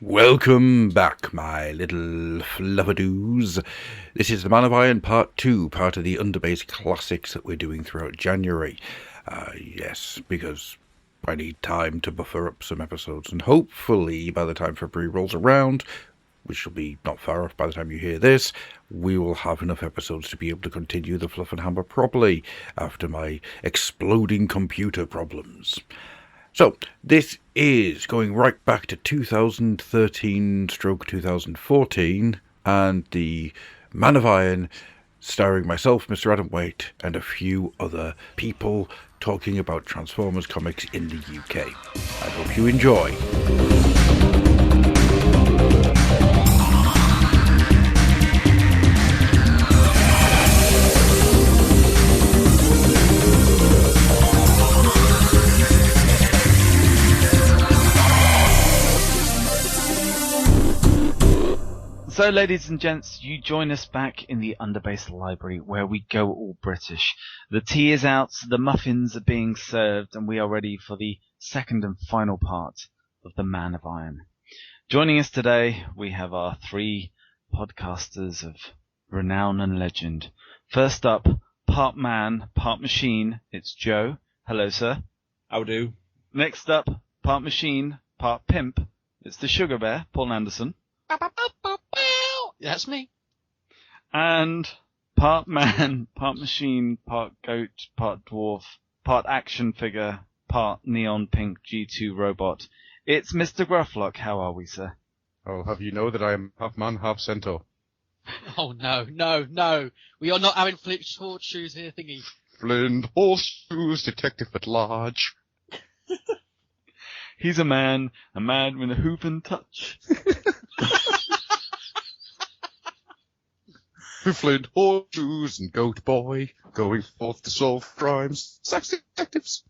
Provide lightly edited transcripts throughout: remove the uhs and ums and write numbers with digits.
Welcome back, my little fluffadoos. This is the Man of Iron Part 2, part of the Underbase classics that we're doing throughout January. Yes, because I need time to buffer up some episodes, and hopefully by the time February rolls around, which will be not far off by the time you hear this, we will have enough episodes to be able to continue the Fluff and Hammer properly after my exploding computer problems. So, this is going right back to 2013/2014, and the Man of Iron, starring myself, Mr. Adam Waite, and a few other people talking about Transformers comics in the UK. I hope you enjoy. So, ladies and gents, you join us back in the Underbase library where we go all British. The tea is out, the muffins are being served, and we are ready for the second and final part of the Man of Iron. Joining us today, we have our three podcasters of renown and legend. First up, part man, part machine, it's Joe. Hello, sir. How do? Next up, part machine, part pimp, it's the Sugar Bear, Paul Anderson. That's me. And part man, part machine, part goat, part dwarf, part action figure, part neon pink G2 robot. It's Mr. Grufflock. How are we, sir? I'll have you know that I am half man, half centaur. Oh, no. We are not having Flint horseshoes here, thingy. Flint horseshoes, detective at large. He's a man with a hoof and touch. Flint horseshoes and goat boy, going forth to solve crimes. Sex detectives.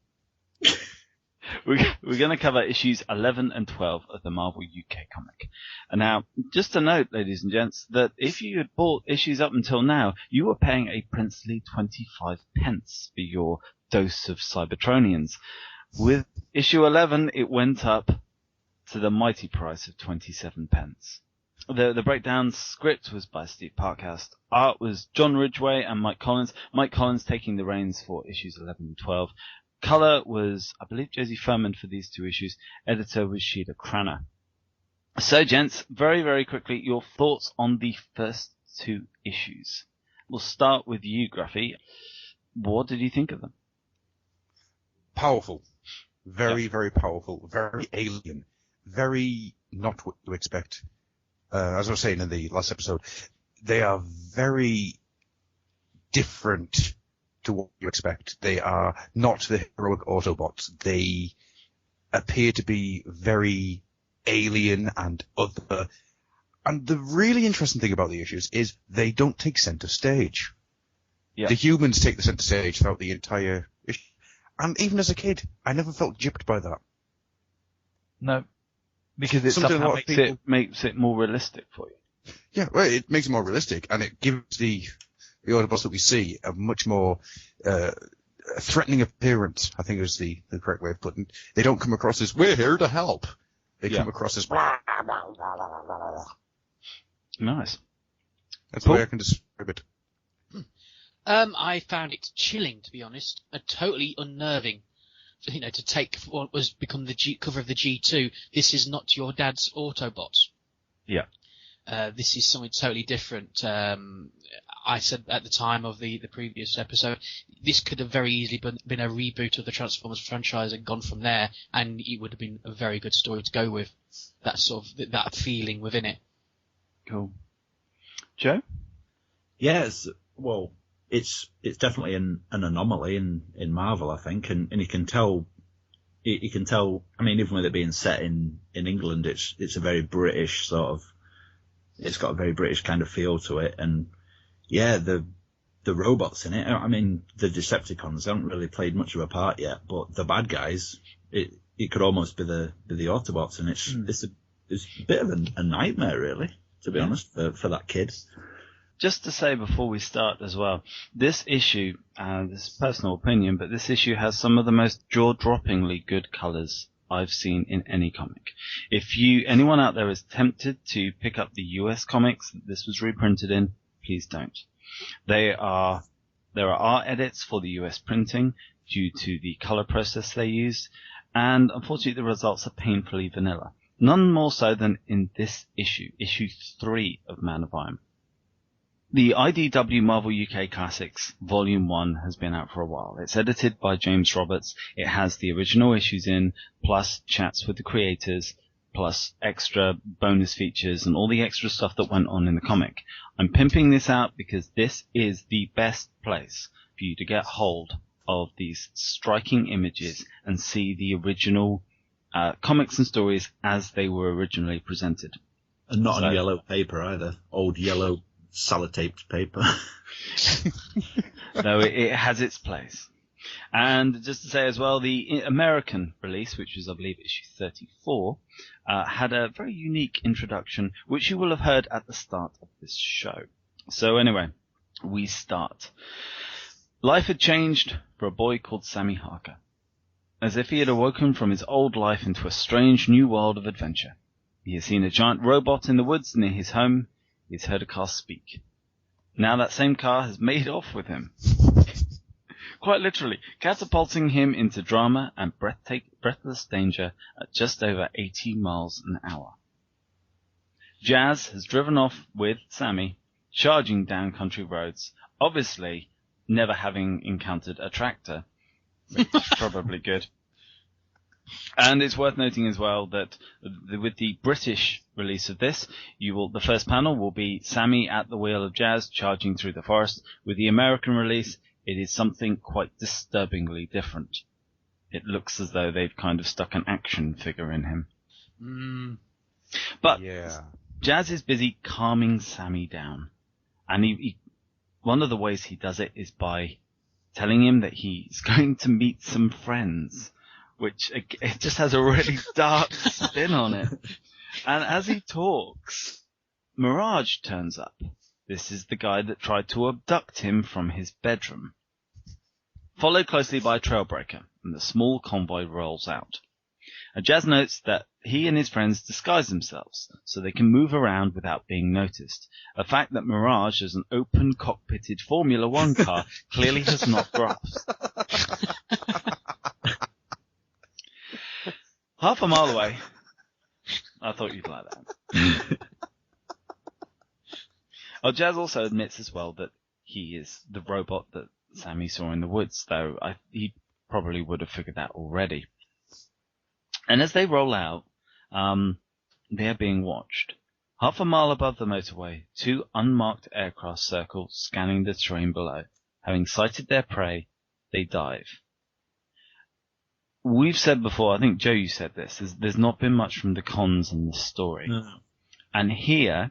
We're going to cover issues 11 and 12 of the Marvel UK comic. And now, just a note, ladies and gents, that if you had bought issues up until now, you were paying a princely 25 pence for your dose of Cybertronians. With issue 11, it went up to the mighty price of 27 pence. The breakdown script was by Steve Parkhurst. Art was John Ridgway and Mike Collins. Mike Collins taking the reins for issues 11 and 12. Colour was, I believe, Josie Furman for these two issues. Editor was Sheila Cranner. So, gents, very, very quickly, your thoughts on the first two issues. We'll start with you, Gruffy. What did you think of them? Powerful. Very, very powerful. Very alien. Very not what you expect. As I was saying in the last episode, they are very different to what you expect. They are not the heroic Autobots. They appear to be very alien and other. And the really interesting thing about the issues is they don't take center stage. Yeah. The humans take the center stage throughout the entire issue. And even as a kid, I never felt gypped by that. No. Because it Something somehow a lot of makes it more realistic for you. Yeah, well, it makes it more realistic, and it gives the Autobots that we see a much more threatening appearance, I think is the correct way of putting it. They don't come across as, we're here to help. They come across as, Nice. That's the way I can describe it. I found it chilling, to be honest, and totally unnerving. You know, to take what was become the cover of the G2. This is not your dad's Autobots. Yeah. This is something totally different. I said at the time of the previous episode, this could have very easily been a reboot of the Transformers franchise and gone from there, and it would have been a very good story to go with. That sort of that feeling within it. Cool. Joe? Yes. Well, it's definitely an anomaly in Marvel, I think, and you can tell. You can tell. I mean, even with it being set in England, it's a very British sort of. It's got a very British kind of feel to it, and yeah, the robots in it. I mean, the Decepticons haven't really played much of a part yet, but the bad guys, it could almost be the Autobots, and it's a bit of a nightmare, really, to be honest, for that kid. Just to say before we start as well, this issue, this is personal opinion, but this issue has some of the most jaw-droppingly good colours I've seen in any comic. If anyone out there is tempted to pick up the US comics that this was reprinted in, please don't. There are art edits for the US printing due to the color process they use, and unfortunately the results are painfully vanilla. None more so than in this issue 3 of Man of Iron. The IDW Marvel UK Classics Volume 1 has been out for a while. It's edited by James Roberts. It has the original issues in, plus chats with the creators, plus extra bonus features and all the extra stuff that went on in the comic. I'm pimping this out because this is the best place for you to get hold of these striking images and see the original comics and stories as they were originally presented. And not on yellow paper either. Old yellow sellotaped paper. No, it has its place. And just to say as well, the American release, which was, I believe, issue 34, had a very unique introduction, which you will have heard at the start of this show. So anyway, we start. Life had changed for a boy called Sammy Harker. As if he had awoken from his old life into a strange new world of adventure. He has seen a giant robot in the woods near his home. He has heard a car speak. Now that same car has made off with him. Quite literally, catapulting him into drama and breathless danger at just over 80 miles an hour. Jazz has driven off with Sammy, charging down country roads, obviously never having encountered a tractor. Which is probably good. And it's worth noting as well that with the British release of this, the first panel will be Sammy at the wheel of Jazz charging through the forest. With the American release, it is something quite disturbingly different. It looks as though they've kind of stuck an action figure in him. But Yeah. Jazz is busy calming Sammy down. And one of the ways he does it is by telling him that he's going to meet some friends, which it just has a really dark spin on it. And as he talks, Mirage turns up. This is the guy that tried to abduct him from his bedroom. Followed closely by Trailbreaker, and the small convoy rolls out. And Jazz notes that he and his friends disguise themselves so they can move around without being noticed. A fact that Mirage, as an open cockpitted Formula One car, clearly has not grasped. Half a mile away. I thought you'd like that. Jazz also admits as well that he is the robot that Sammy saw in the woods, though he probably would have figured that already. And as they roll out, they are being watched. Half a mile above the motorway, 2 unmarked aircraft circle, scanning the terrain below. Having sighted their prey, they dive. We've said before, I think Joe, you said this, there's not been much from the cons in this story. No. And here,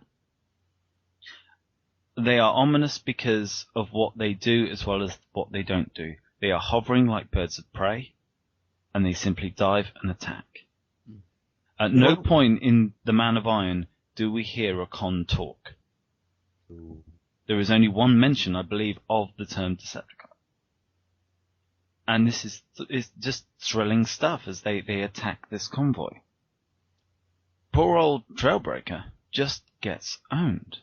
they are ominous because of what they do as well as what they don't do. They are hovering like birds of prey, and they simply dive and attack. At no point in The Man of Iron do we hear a con talk. There is only one mention, I believe, of the term Decepticon. And this is just thrilling stuff as they attack this convoy. Poor old Trailbreaker just gets owned.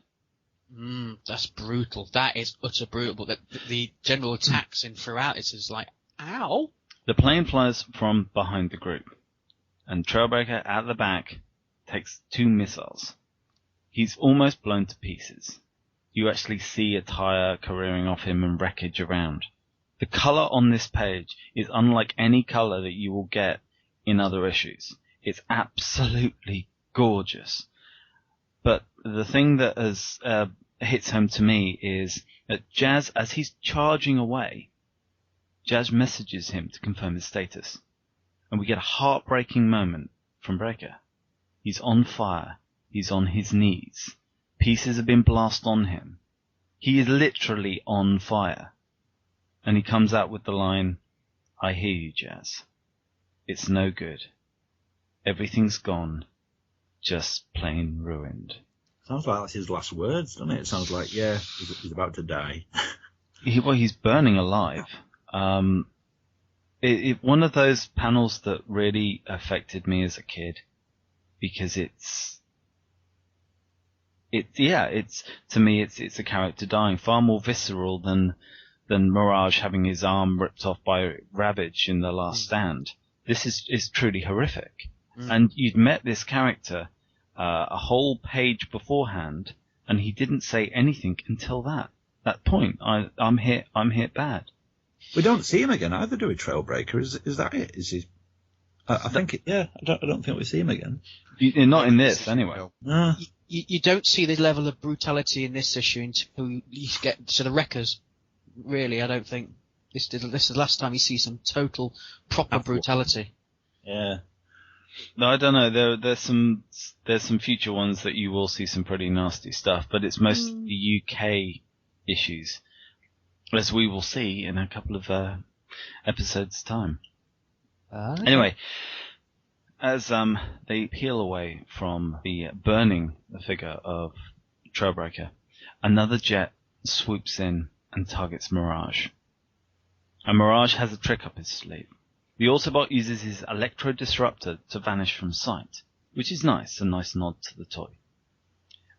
That's brutal. That is utter brutal. The general attacks in throughout it is like, ow! The plane flies from behind the group, and Trailbreaker at the back takes 2 missiles. He's almost blown to pieces. You actually see a tire careering off him and wreckage around. The colour on this page is unlike any colour that you will get in other issues. It's absolutely gorgeous. But the thing that has hits home to me is that Jazz, as he's charging away, Jazz messages him to confirm his status. And we get a heartbreaking moment from Breaker. He's on fire. He's on his knees. Pieces have been blasted on him. He is literally on fire. And he comes out with the line, "I hear you, Jazz. It's no good. Everything's gone. Just plain ruined." Sounds like that's his last words, doesn't it? It sounds like, yeah, he's about to die. He's burning alive. one of those panels that really affected me as a kid, because to me it's a character dying, far more visceral than Mirage having his arm ripped off by Ravage in The Last Stand. This is truly horrific. And you'd met this character a whole page beforehand, and he didn't say anything until that point. I'm hit bad. We don't see him again either, do we, Trailbreaker? Is that it? Is he? I think, I don't think we see him again. Not in this, anyway. No. You don't see the level of brutality in this issue until you get to the Wreckers. Really, I don't think this is the last time you see some total proper brutality. Yeah. No, I don't know. There's some future ones that you will see some pretty nasty stuff, but it's mostly UK issues, as we will see in a couple of episodes' time. Anyway, as they peel away from the burning figure of Trailbreaker, another jet swoops in and targets Mirage. And Mirage has a trick up his sleeve. The Autobot uses his electro-disruptor to vanish from sight, which is nice, a nice nod to the toy.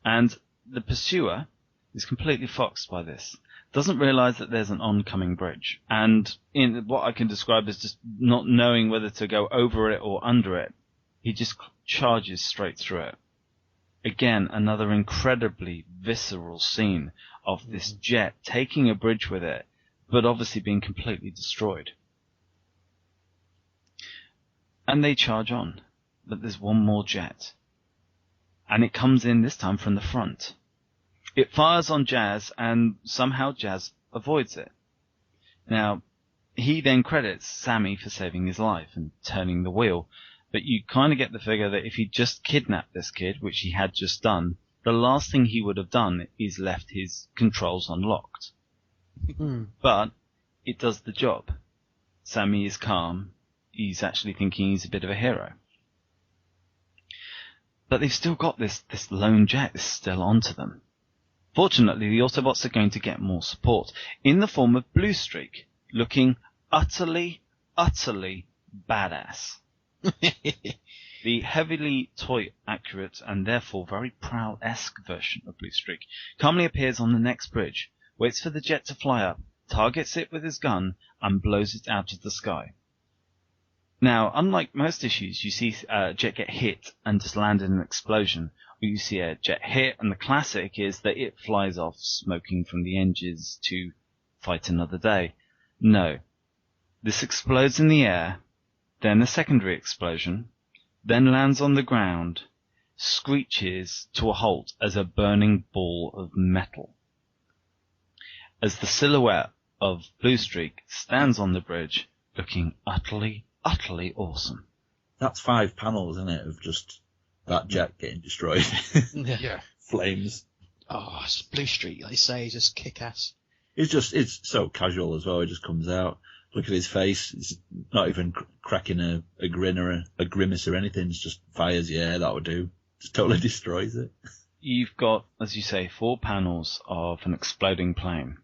And the pursuer is completely foxed by this, doesn't realize that there's an oncoming bridge, and in what I can describe as just not knowing whether to go over it or under it, he just charges straight through it. Again, another incredibly visceral scene of this jet taking a bridge with it, but obviously being completely destroyed. And they charge on, but there's one more jet. And it comes in this time from the front. It fires on Jazz, and somehow Jazz avoids it. Now, he then credits Sammy for saving his life and turning the wheel, but you kind of get the figure that if he just kidnapped this kid, which he had just done, the last thing he would have done is left his controls unlocked. But it does the job. Sammy is calm. He's actually thinking he's a bit of a hero. But they've still got this lone jet is still onto them. Fortunately, the Autobots are going to get more support in the form of Blue Streak, looking utterly, utterly badass. The heavily toy-accurate and therefore very Prowl-esque version of Blue Streak calmly appears on the next bridge, waits for the jet to fly up, targets it with his gun, and blows it out of the sky. Now, unlike most issues, you see a jet get hit and just land in an explosion, or you see a jet hit, and the classic is that it flies off smoking from the engines to fight another day. No. This explodes in the air, then a secondary explosion, then lands on the ground, screeches to a halt as a burning ball of metal. As the silhouette of Blue Streak stands on the bridge, looking utterly awesome. That's 5 panels, isn't it, of just that jet getting destroyed. Yeah. Flames. Oh, it's Blue Streak, like you say, just kick-ass. It's so casual as well. It just comes out. Look at his face. It's not even cracking a grin or a grimace or anything. It's just fires. Yeah, that would do. Just totally destroys it. You've got, as you say, 4 panels of an exploding plane.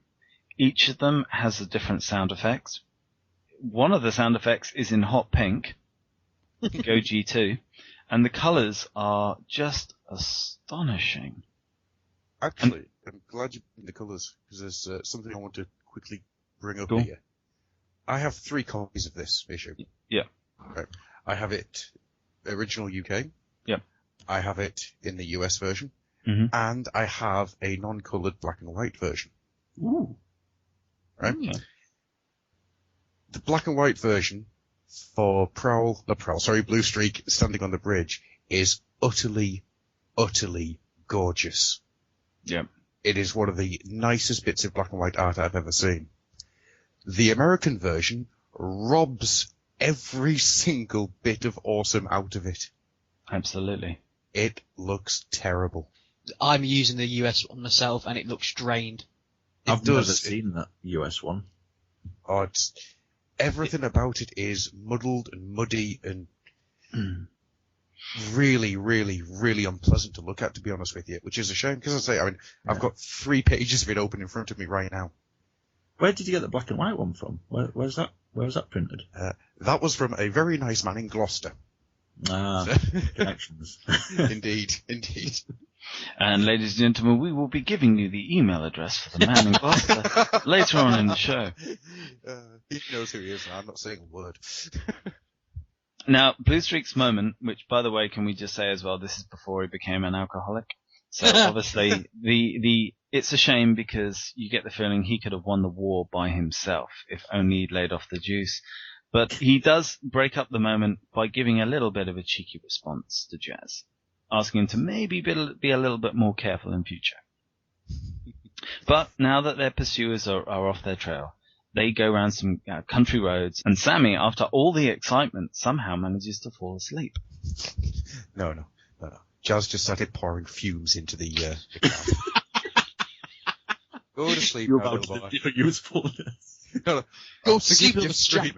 Each of them has a different sound effects. One of the sound effects is in hot pink. Go G2. And the colours are just astonishing. Actually, I'm glad you bring the colours, because there's something I want to quickly bring up Cool. here. I have 3 copies of this issue. Yeah. Right. I have it original UK. Yeah. I have it in the US version. Mm-hmm. And I have a non-coloured black and white version. Ooh. Right? Yeah. The black and white version for Blue Streak standing on the bridge is utterly, utterly gorgeous. Yeah. It is one of the nicest bits of black and white art I've ever seen. The American version robs every single bit of awesome out of it. Absolutely. It looks terrible. I'm using the US one myself, and it looks drained. I've never seen that US one. Oh, everything about it is muddled and muddy and really, really, really unpleasant to look at, to be honest with you, which is a shame, because I've got 3 pages of it open in front of me right now. Where did you get the black and white one from? Where was that printed? That was from a very nice man in Gloucester. Ah, connections. Indeed. And ladies and gentlemen, we will be giving you the email address for the man in Gloucester later on in the show. He knows who he is, and I'm not saying a word. Now, Blue Streak's moment, which, by the way, can we just say as well, this is before he became an alcoholic. So obviously, it's a shame because you get the feeling he could have won the war by himself if only he'd laid off the juice. But he does break up the moment by giving a little bit of a cheeky response to Jazz, asking him to maybe be a little bit more careful in future. But now that their pursuers are off their trail, they go around some country roads, and Sammy, after all the excitement, somehow manages to fall asleep. No. Jazz just started pouring fumes into the car. Go to sleep, You're now, about little boy. to do your usefulness. No. Go to sleep, little scrap.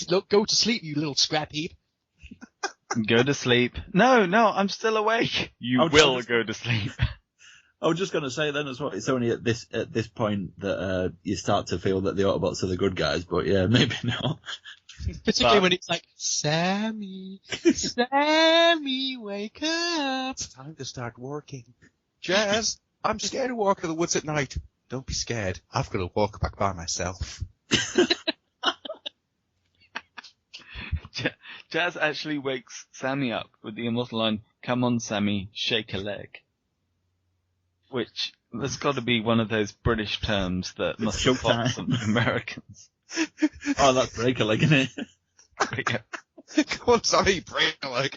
Look, go to sleep, you little scrap heap. Go to sleep. No, I'm still awake. You will go to sleep. I was just going to say then as well, it's only at this point that you start to feel that the Autobots are the good guys, but yeah, maybe not. Particularly when it's like, Sammy, wake up. It's time to start working. Jazz, I'm scared to walk in the woods at night. Don't be scared. I've got to walk back by myself. Jazz actually wakes Sammy up with the immortal line, "Come on, Sammy, shake a leg." Which, that's got to be one of those British terms that must have fought some Americans. Oh, that's break a leg, isn't it? Come on, Sammy, break a leg.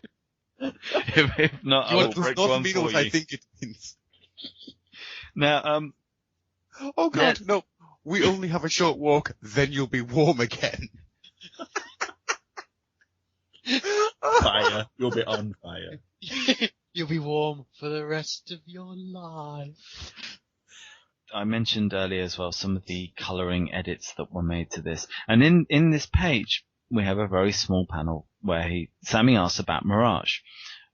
If not, I will break one for you. I think it means. Now, oh God, no. We only have a short walk, then you'll be warm again. Fire. You'll be on fire. You'll be warm for the rest of your life. I mentioned earlier as well some of the colouring edits that were made to this. And in this page, we have a very small panel where Sammy asks about Mirage.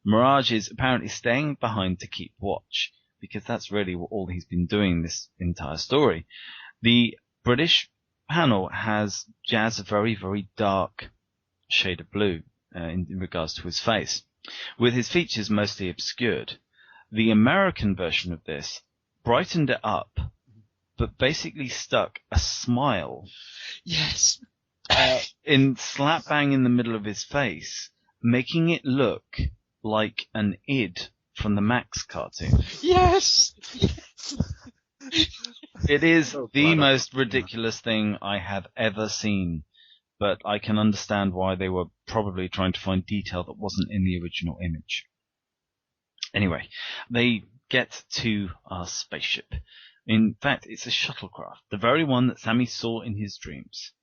Mirage is apparently staying behind to keep watch, because that's really all he's been doing this entire story. The British panel has Jazz a very, very dark shade of blue in regards to his face, with his features mostly obscured. The American version of this brightened it up, but basically stuck a smile. Yes. In slap bang in the middle of his face, making it look like an id from the Max cartoon. Yes. It is the most ridiculous thing I have ever seen, but I can understand why they were probably trying to find detail that wasn't in the original image. Anyway, they get to our spaceship. In fact, it's a shuttlecraft, the very one that Sammy saw in his dreams.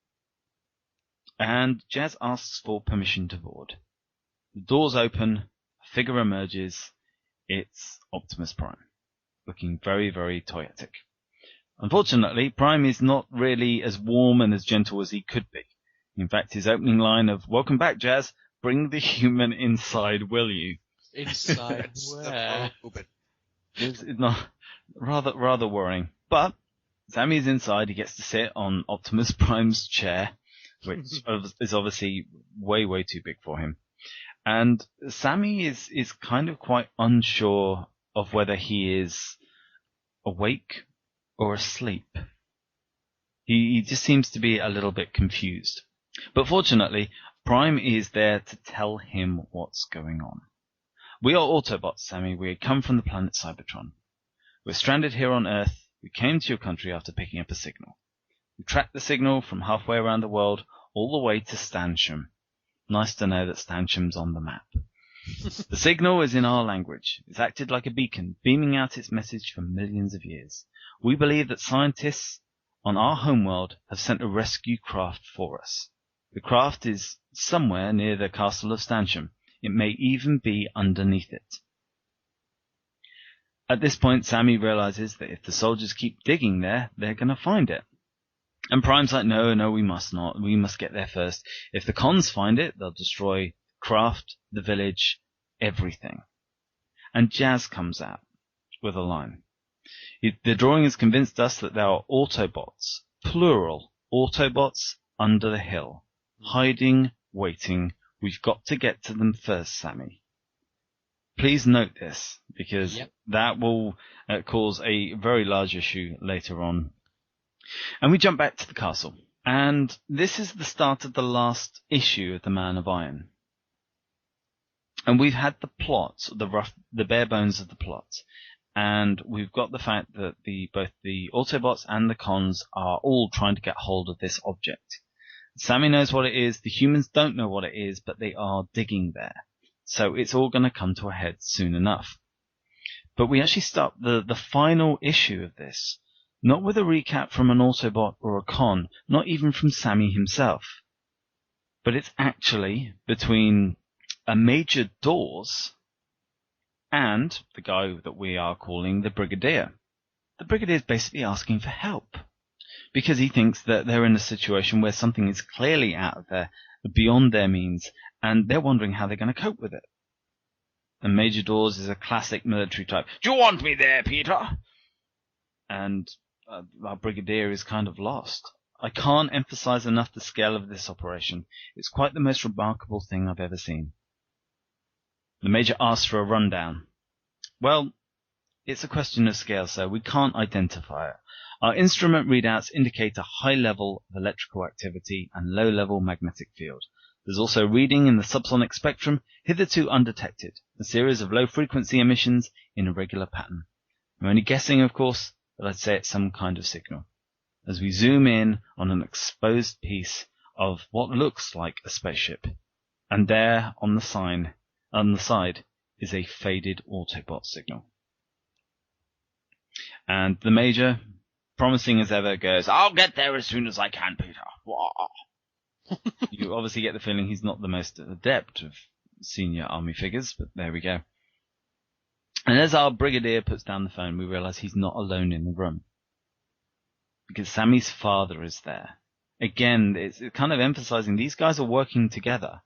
And Jazz asks for permission to board. The doors open, a figure emerges. It's Optimus Prime, looking very, very toyetic. Unfortunately, Prime is not really as warm and as gentle as he could be. In fact, his opening line of, "Welcome back, Jazz, bring the human inside, will you?" Inside where? It's not rather worrying. But Sammy's inside. He gets to sit on Optimus Prime's chair, which is obviously way, way too big for him. And Sammy is kind of quite unsure of whether he is awake or asleep. He just seems to be a little bit confused. But fortunately, Prime is there to tell him what's going on. "We are Autobots, Sammy. We come from the planet Cybertron. We're stranded here on Earth. We came to your country after picking up a signal. We tracked the signal from halfway around the world all the way to Stansham. Nice to know that Stansham's on the map. The signal is in our language. It's acted like a beacon, beaming out its message for millions of years. We believe that scientists on our homeworld have sent a rescue craft for us. The craft is somewhere near the castle of Stansham. It may even be underneath it." At this point, Sammy realizes that if the soldiers keep digging there, they're going to find it. And Prime's like, no, we must not. We must get there first. If the cons find it, they'll destroy the craft, the village, everything. And Jazz comes out with a line. "The drawing has convinced us that there are Autobots plural, Autobots under the hill. Hiding, waiting. We've got to get to them first, Sammy. Please note this, because that will cause a very large issue later on. And we jump back to the castle. And this is the start of the last issue of The Man of Iron. And we've had the plot, the bare bones of the plot. And we've got the fact that both the Autobots and the Cons are all trying to get hold of this object. Sammy knows what it is, the humans don't know what it is, but they are digging there. So it's all going to come to a head soon enough. But we actually start the final issue of this, not with a recap from an Autobot or a Con, not even from Sammy himself. But it's actually between a Major Dawes and the guy that we are calling the Brigadier. The Brigadier is basically asking for help, because he thinks that they're in a situation where something is clearly out of there, beyond their means, and they're wondering how they're going to cope with it. And Major Dawes is a classic military type. Do you want me there, Peter? And our Brigadier is kind of lost. I can't emphasize enough the scale of this operation. It's quite the most remarkable thing I've ever seen. The Major asks for a rundown. Well, it's a question of scale, sir. We can't identify it. Our instrument readouts indicate a high level of electrical activity and low level magnetic field. There's also reading in the subsonic spectrum, hitherto undetected, a series of low frequency emissions in a regular pattern. I'm only guessing, of course, but I'd say it's some kind of signal. As we zoom in on an exposed piece of what looks like a spaceship, and there on the side is a faded Autobot signal. And the Major, promising as ever, goes, "I'll get there as soon as I can, Peter." You obviously get the feeling he's not the most adept of senior army figures, but there we go. And as our Brigadier puts down the phone, we realize he's not alone in the room, because Sammy's father is there. Again, it's kind of emphasizing these guys are working together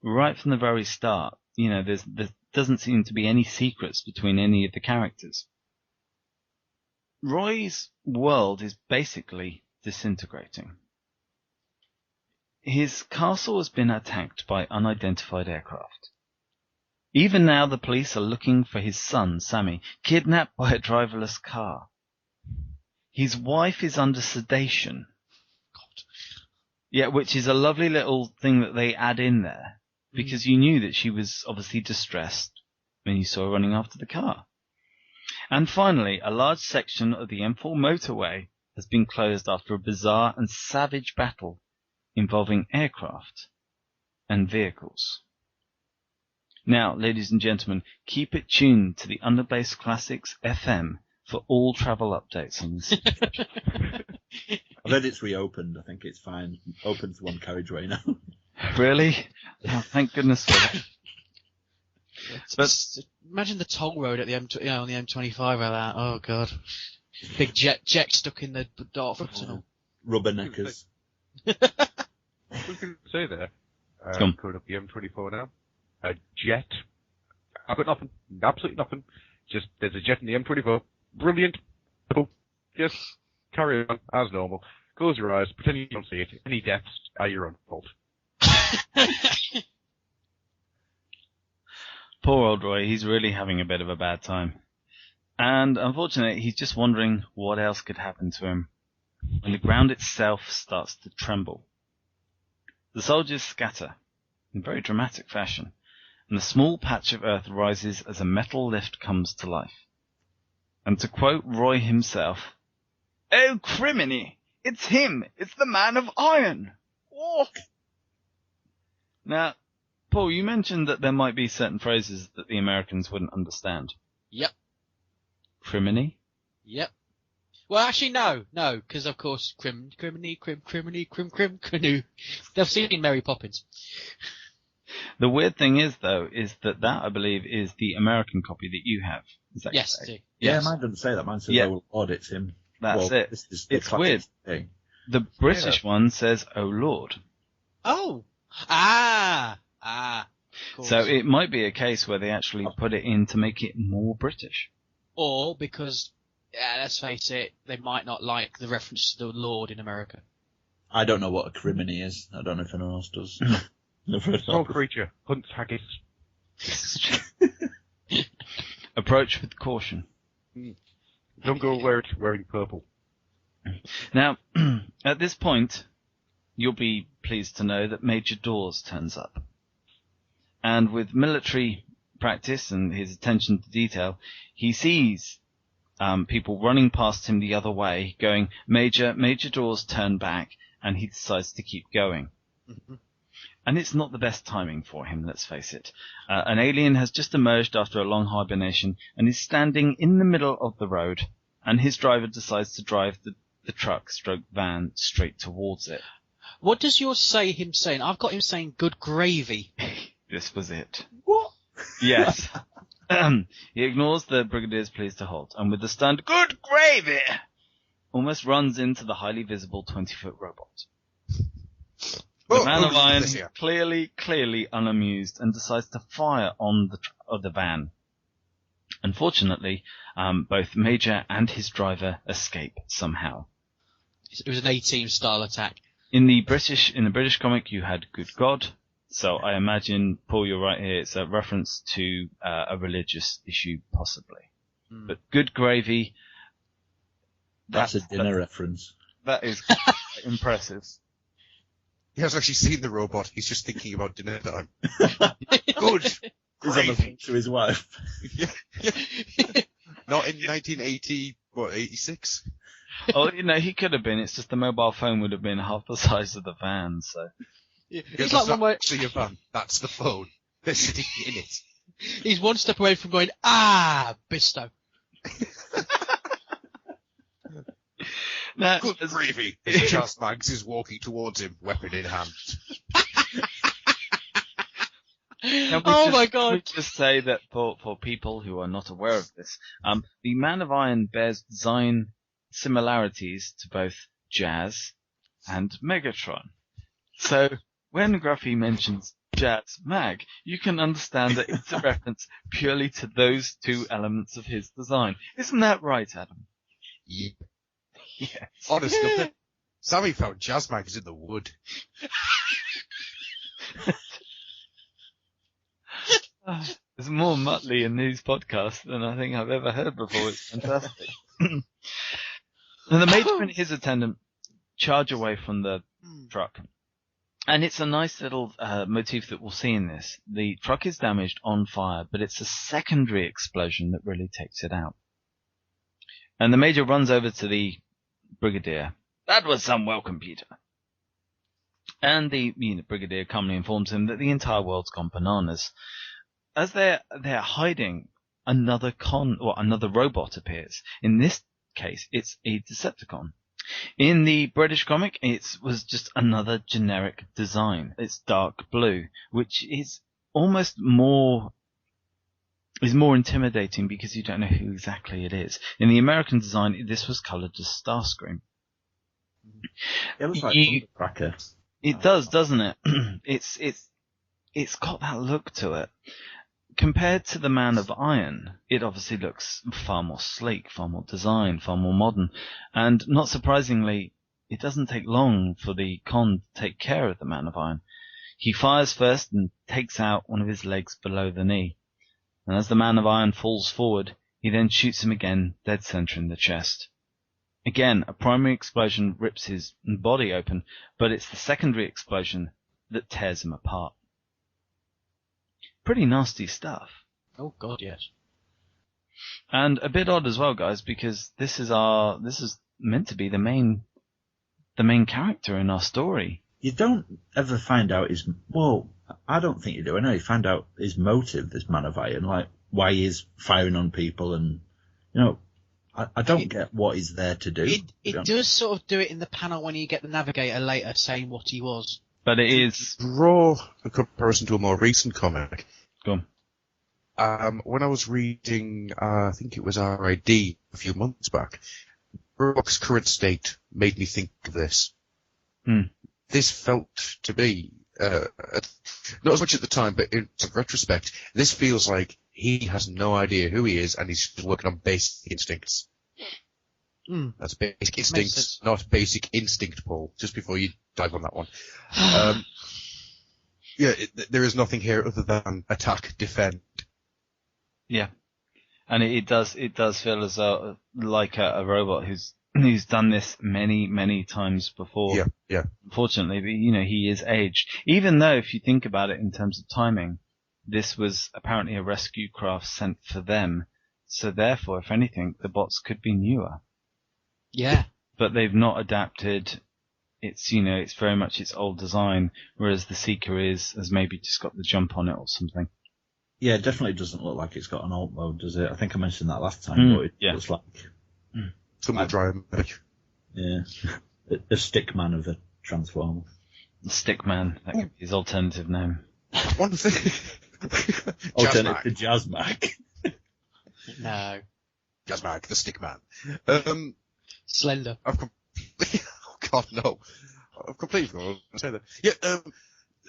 right from the very start. You know, there doesn't seem to be any secrets between any of the characters. Roy's world is basically disintegrating. His castle has been attacked by unidentified aircraft. Even now the police are looking for his son, Sammy, kidnapped by a driverless car. His wife is under sedation. God. Yeah, which is a lovely little thing that they add in there, because you knew that she was obviously distressed when you saw her running after the car. And finally, a large section of the M4 motorway has been closed after a bizarre and savage battle involving aircraft and vehicles. Now, ladies and gentlemen, keep it tuned to the Underbase Classics FM for all travel updates on this. I've heard it's reopened. I think it's fine. Open for one carriageway now. Really? Oh, thank goodness for that. But imagine the toll road at the on the M25 like that. Oh god, big jet stuck in the Dartford tunnel. Rubberneckers. I was going to say there, going up the M24 now, a jet. I've got nothing, absolutely nothing. Just there's a jet in the M24. Brilliant. Just carry on as normal. Close your eyes, pretend you don't see it. Any deaths are your own fault. Poor old Roy, he's really having a bit of a bad time. And unfortunately, he's just wondering what else could happen to him when the ground itself starts to tremble. The soldiers scatter in very dramatic fashion, and a small patch of earth rises as a metal lift comes to life. And to quote Roy himself, "Oh, criminy! It's him! It's the Man of Iron! Oh!" Now, Paul, you mentioned that there might be certain phrases that the Americans wouldn't understand. Yep. Criminy? Yep. Well, actually, no, because of course, criminy, canoe. They've seen Mary Poppins. The weird thing is, though, is that I believe, is the American copy that you have. Is that yes, correct? Yeah, Yes. mine doesn't say that. Mine says, Yeah. "Oh Lord, it's him." That's Well, it. this is the It's classic weird. thing. The British one says, "Oh Lord." Oh. Of course. So it might be a case where they actually put it in to make it more British. Or because Yeah, let's face it, they might not like the reference to the Lord in America. I don't know what a criminy is. I don't know if anyone else does. Never heard Small of it. creature, hunts haggis. Approach with caution. Don't go wearing purple. Now, at this point, you'll be pleased to know that Major Dawes turns up. And with military practice and his attention to detail, he sees people running past him the other way, going, Major Dawes, turn back, and he decides to keep going. Mm-hmm. And it's not the best timing for him, let's face it. An alien has just emerged after a long hibernation and is standing in the middle of the road, and his driver decides to drive the truck/van straight towards it. What does yours say him saying? I've got him saying good gravy. This was it. What? Yes. He ignores the Brigadier's pleas to halt, and with the stunned good gravy, almost runs into the highly visible 20-foot robot. The man of iron, clearly unamused, and decides to fire on the van. Unfortunately, both Major and his driver escape somehow. It was an A-team style attack. In the British comic, you had Good God. So I imagine, Paul, you're right here. It's a reference to a religious issue, possibly. But Good Gravy. That's a dinner reference. That is quite impressive. He hasn't actually seen the robot. He's just thinking about dinner time. Good. He's on the phone to his wife. Not in 1980, what, 86? Oh, he could have been. It's just the mobile phone would have been half the size of the van, so. It's like one where actually a van. That's the phone. They're sitting in it. he's one step away from going, Bisto. Now, Good gravy. As Charles Maggs is walking towards him, weapon in hand. My God. Can we just say that for people who are not aware of this, the Man of Iron bears design similarities to both Jazz and Megatron. So, when Gruffy mentions Jazz Mag, you can understand that it's a reference purely to those two elements of his design. Isn't that right, Adam? Yeah. Yes. Honestly, Sammy found Jazz Mags in the wood. There's more Muttley in these podcasts than I think I've ever heard before. It's fantastic. And the Major and his attendant charge away from the truck. And it's a nice little motif that we'll see in this. The truck is damaged on fire, but it's a secondary explosion that really takes it out. And the Major runs over to the Brigadier. That was some welcome, Peter. And the Brigadier calmly informs him that the entire world's gone bananas. As they're hiding, another robot appears. In this case, it's a Decepticon. In the British comic, it was just another generic design. It's dark blue, which is almost more intimidating because you don't know who exactly it is. In the American design, this was coloured as Starscream. It looks like Thundercracker. It does, doesn't it? It's got that look to it. Compared to the Man of Iron, it obviously looks far more sleek, far more designed, far more modern. And not surprisingly, it doesn't take long for the Con to take care of the Man of Iron. He fires first and takes out one of his legs below the knee. And as the Man of Iron falls forward, he then shoots him again, dead center in the chest. Again, a primary explosion rips his body open, but it's the secondary explosion that tears him apart. Pretty nasty stuff. Oh God, yes. And a bit odd as well, guys, because this is meant to be the main character in our story. You don't ever find out I don't think you do. I know you find out his motive, this Man of Iron, like why he's firing on people, and I don't get what he's there to do. It does sort of do it in the panel when you get the Navigator later saying what he was. But it is... Draw a comparison to a more recent comic. Go on. When I was reading, I think it was R.I.D. a few months back, Rock's current state made me think of this. This felt to me, not as much at the time, but in retrospect, this feels like he has no idea who he is and he's just working on basic instincts. That's basic Makes instinct, sense. not basic instinct, Paul. Just before you dive on that one. There is nothing here other than attack, defend. Yeah, and it does feel as though like a robot who's done this many times before. Yeah. Unfortunately, but, he is aged. Even though, if you think about it in terms of timing, this was apparently a rescue craft sent for them. So therefore, if anything, the bots could be newer. Yeah. But they've not adapted. It's it's very much its old design, whereas the Seeker has maybe just got the jump on it or something. Yeah, it definitely doesn't look like it's got an alt mode, does it? I think I mentioned that last time, but it looks like Tumble dryer. a stick man of a transformer. Stickman, that could be his alternative name. One thing. Alternative to Jazzmac. No. Jazzmac, the stick man. Slender. oh God, no. I've completely forgotten to say that. Yeah,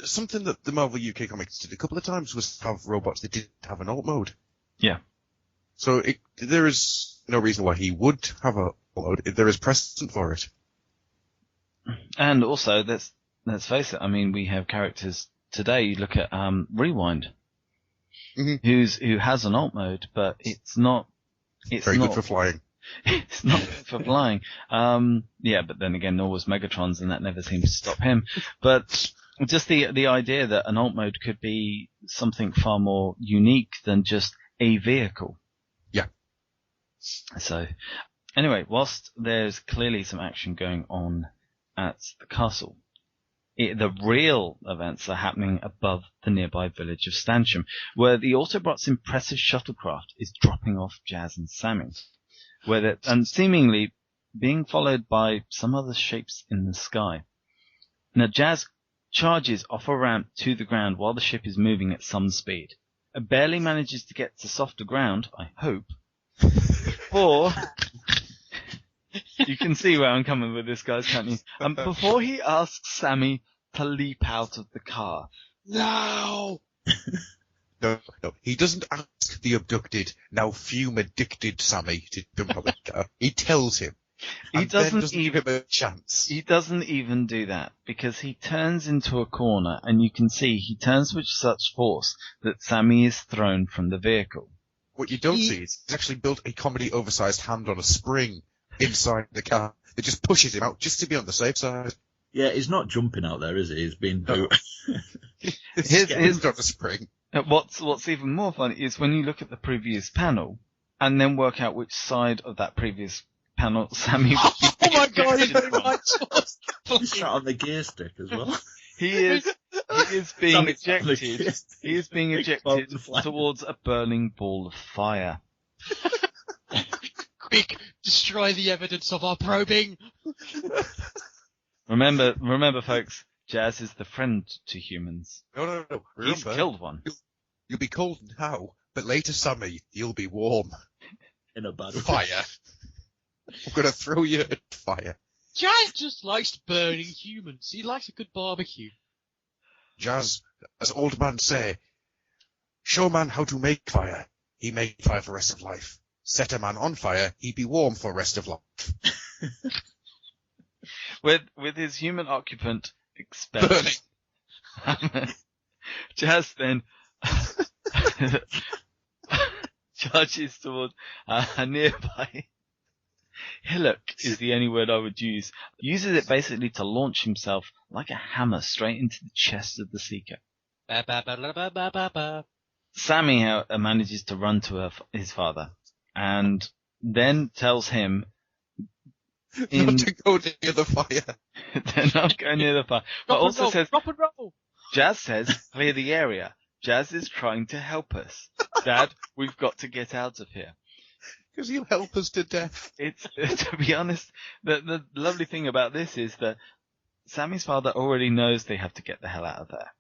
something that the Marvel UK Comics did a couple of times was have robots that didn't have an alt mode. Yeah. So there is no reason why he would have a alt mode. There is precedent for it. And also, let's face it. I mean, we have characters today. You look at Rewind, who has an alt mode, but it's not. It's very not good for flying. It's not good for flying. But then again, nor was Megatron's, and that never seemed to stop him. But just the idea that an alt mode could be something far more unique than just a vehicle. Yeah. So, anyway, whilst there's clearly some action going on at the castle, the real events are happening above the nearby village of Stancham, where the Autobots' impressive shuttlecraft is dropping off Jazz and Sammy, and seemingly being followed by some other shapes in the sky. Now, Jazz charges off a ramp to the ground while the ship is moving at some speed. It barely manages to get to softer ground, I hope, before... You can see where I'm coming with this, guys, can't you? Before he asks Sammy to leap out of the car. No! No. He doesn't ask the abducted, now fume-addicted Sammy to jump out of the car. He tells him. He doesn't give him a chance. He doesn't even do that, because he turns into a corner, and you can see he turns with such force that Sammy is thrown from the vehicle. What you don't see is he's actually built a comedy oversized hand on a spring inside the car. It just pushes him out just to be on the safe side. Yeah, he's not jumping out there, is he? He's being boot. He's on a spring. What's even more funny is when you look at the previous panel and then work out which side of that previous panel Sammy would be. Oh my God! He's very right. He's shot on the gear stick as well. He is being ejected. He is being ejected Flag. towards a burning ball of fire. Quick, destroy the evidence of our probing. Remember, folks. Jazz is the friend to humans. No. Remember, he's killed one. You'll be cold now, but later, Sammy, you'll be warm. In a bad fire. I'm gonna throw you at fire. Jazz just likes burning humans. He likes a good barbecue. Jazz, as old man say, show man how to make fire. He make fire for rest of life. Set a man on fire, he be warm for rest of life. With his human occupant expelled, Jazz then charges towards a nearby hillock is the only word I would use. Uses it basically to launch himself like a hammer straight into the chest of the Seeker. Sammy manages to run to his father and then tells him not to go near the fire. They're not going near the fire. But also says, drop and roll. Jazz says, clear the area. Jazz is trying to help us. Dad, we've got to get out of here. Because he'll help us to death. It's to be honest, the lovely thing about this is that Sammy's father already knows they have to get the hell out of there.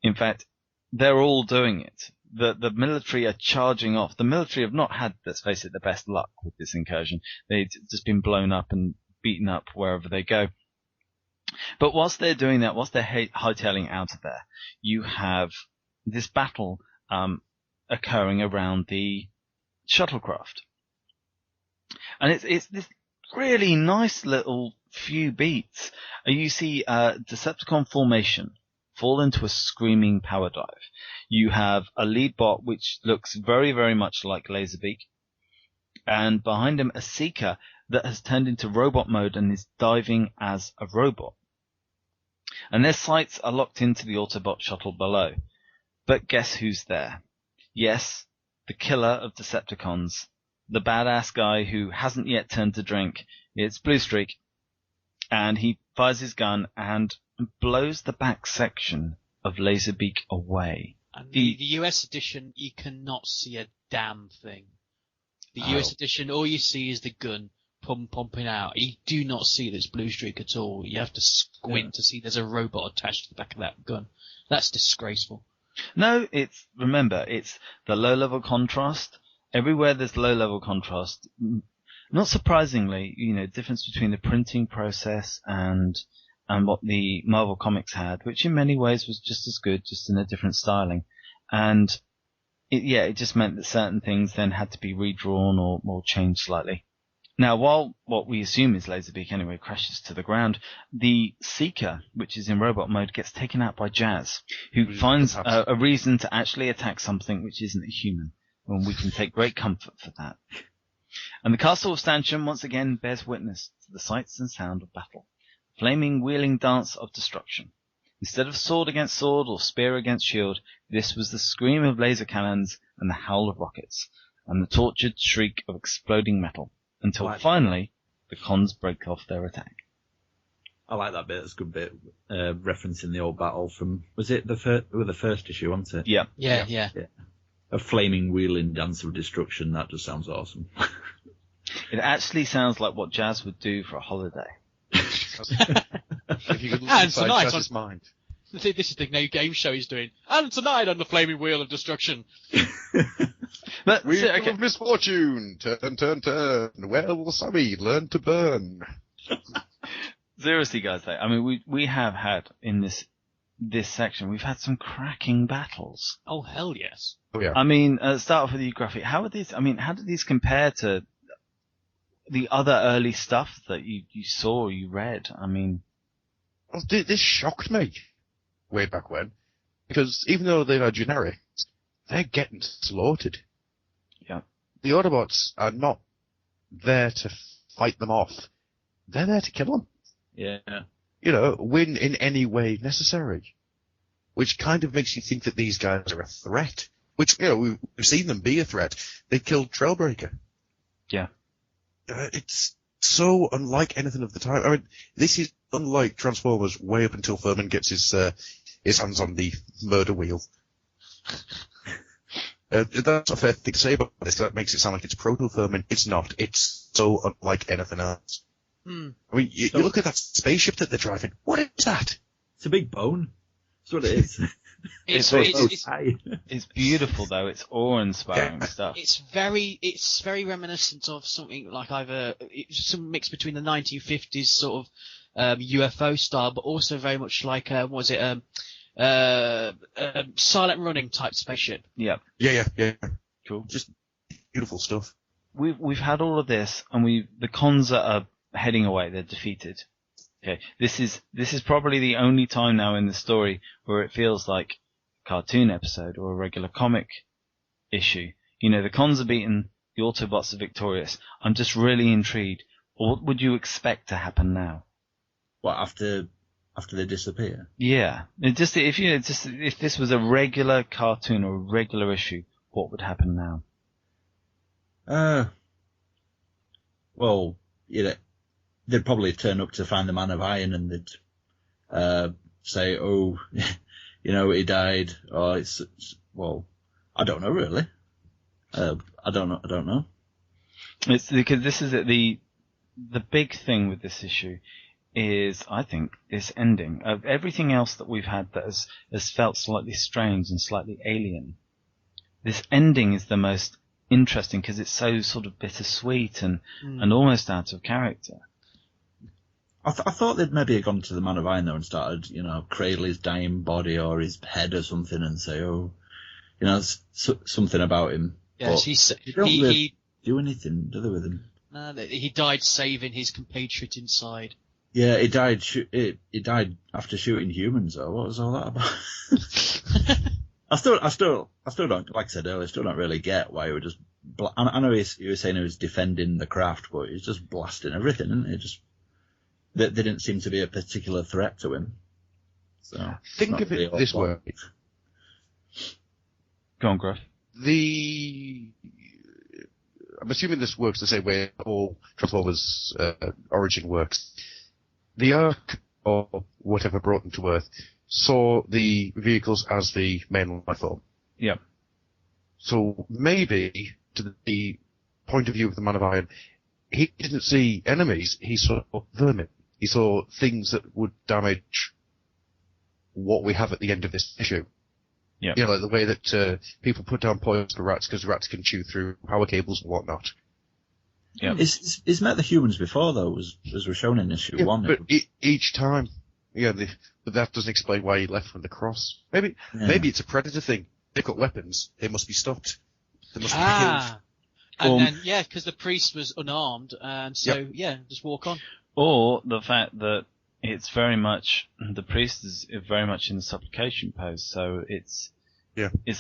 In fact, they're all doing it. The military are charging off. The military have not had, let's face it, the best luck with this incursion. They've just been blown up and beaten up wherever they go. But whilst they're doing that, whilst they're hightailing out of there, you have this battle occurring around the shuttlecraft. And it's this really nice little few beats. You see Decepticon formation fall into a screaming power dive. You have a lead bot which looks very, very much like Laserbeak, and behind him a Seeker that has turned into robot mode and is diving as a robot. And their sights are locked into the Autobot shuttle below. But guess who's there? Yes, the killer of Decepticons, the badass guy who hasn't yet turned to drink. It's Bluestreak, and he fires his gun and blows the back section of Laserbeak away. And the US edition, you cannot see a damn thing. The US edition, all you see is the gun pumping out. You do not see this Bluestreak at all. You have to squint to see there's a robot attached to the back of that gun. That's disgraceful. No, remember, it's the low-level contrast. Everywhere there's low-level contrast, not surprisingly, difference between the printing process and what the Marvel Comics had, which in many ways was just as good, just in a different styling. And it just meant that certain things then had to be redrawn or changed slightly. Now, while what we assume is Laserbeak anyway crashes to the ground, the Seeker, which is in robot mode, gets taken out by Jazz, who finds a reason to actually attack something which isn't a human, and we can take great comfort for that. And the castle of Stanchion once again bears witness to the sights and sound of battle, flaming wheeling dance of destruction. Instead of sword against sword or spear against shield, this was the scream of laser cannons and the howl of rockets, and the tortured shriek of exploding metal. Until finally, the cons break off their attack. I like that bit. It's a good bit, referencing the old battle from, was it the first issue, wasn't it? Yeah. A flaming wheeling dance of destruction. That just sounds awesome. It actually sounds like what Jazz would do for a holiday. If you could look inside Jazz's mind. This is the new game show he's doing. And tonight on the Flaming Wheel of Destruction. But Wheel of misfortune, turn, turn, turn. Where will Sammy learn to burn? Seriously, guys, though, I mean, we have had in this section, we've had some cracking battles. Oh, hell yes. Oh, yeah. I mean, start off with you, Graphic. How do these compare to the other early stuff that you saw or you read? I mean... Well, this shocked me way back when, because even though they are generic, they're getting slaughtered. Yeah. The Autobots are not there to fight them off. They're there to kill them. Yeah. Win in any way necessary. Which kind of makes you think that these guys are a threat. Which, we've seen them be a threat. They killed Trailbreaker. Yeah. It's so unlike anything of the time. I mean, this is unlike Transformers way up until Furman gets his hands on the murder wheel. That's a fair thing to say about this. That makes it sound like it's proto-Furman. It's not. It's so unlike anything else. I mean, you look at that spaceship that they're driving. What is that? It's a big bone. That's what it is. It's beautiful though. It's awe-inspiring stuff. It's very reminiscent of something like either some mix between the 1950s sort of UFO style, but also very much like silent running type spaceship. Yeah. Yeah. Cool. Just beautiful stuff. We've had all of this, and the cons are heading away. They're defeated. Okay, this is probably the only time now in the story where it feels like a cartoon episode or a regular comic issue. The cons are beaten, the Autobots are victorious. I'm just really intrigued. What would you expect to happen now? What, after they disappear? Yeah, if this was a regular cartoon or a regular issue, what would happen now? Well, they'd probably turn up to find the Man of Iron, and they'd say, "Oh, he died." Or well, I don't know really. I don't know. It's because this is the big thing with this issue is, I think, this ending of everything else that we've had that has felt slightly strange and slightly alien. This ending is the most interesting because it's so sort of bittersweet and almost out of character. I thought they'd maybe have gone to the Man of Iron though and started, cradle his dying body or his head or something and say, something about him. Yes, he don't really do anything, do they, with him? No, he died saving his compatriot inside. Yeah, he died. He died after shooting humans. Though, what was all that about? I still don't. Like I said earlier, I still don't really get why he would just. I know he was saying he was defending the craft, but he's just blasting everything, isn't he? Just they didn't seem to be a particular threat to him. So think of it this way. Go on, Gruff. I'm assuming this works the same way all Transformers origin works. The Ark, or whatever brought them to Earth, saw the vehicles as the main life form. Yeah. So maybe, to the point of view of the Man of Iron, he didn't see enemies, he saw vermin. He saw things that would damage what we have at the end of this issue. Yeah. You know, like the way that people put down poison for rats because rats can chew through power cables and whatnot. Yeah. He's met the humans before, though, as was shown in issue 1. But each time, but that doesn't explain why he left with the cross. Maybe it's a predator thing. They've got weapons. They must be stopped. They must be killed. And then, because the priest was unarmed, and so, just walk on. Or the fact that it's very much, the priest is very much in the supplication pose, so it's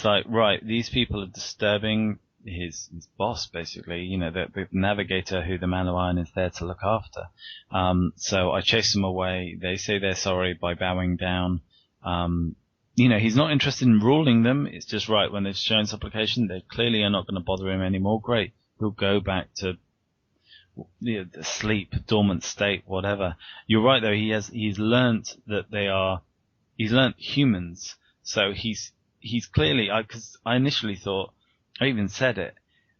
like, right, these people are disturbing his boss, basically, the navigator who the Man of Iron is there to look after. So I chase them away. They say they're sorry by bowing down. He's not interested in ruling them. It's just right when they've shown supplication, they clearly are not going to bother him anymore. Great. He'll go back to the sleep, dormant state, whatever. You're right though. He's learnt that he's learnt humans. So he's clearly, because I initially thought, I even said it,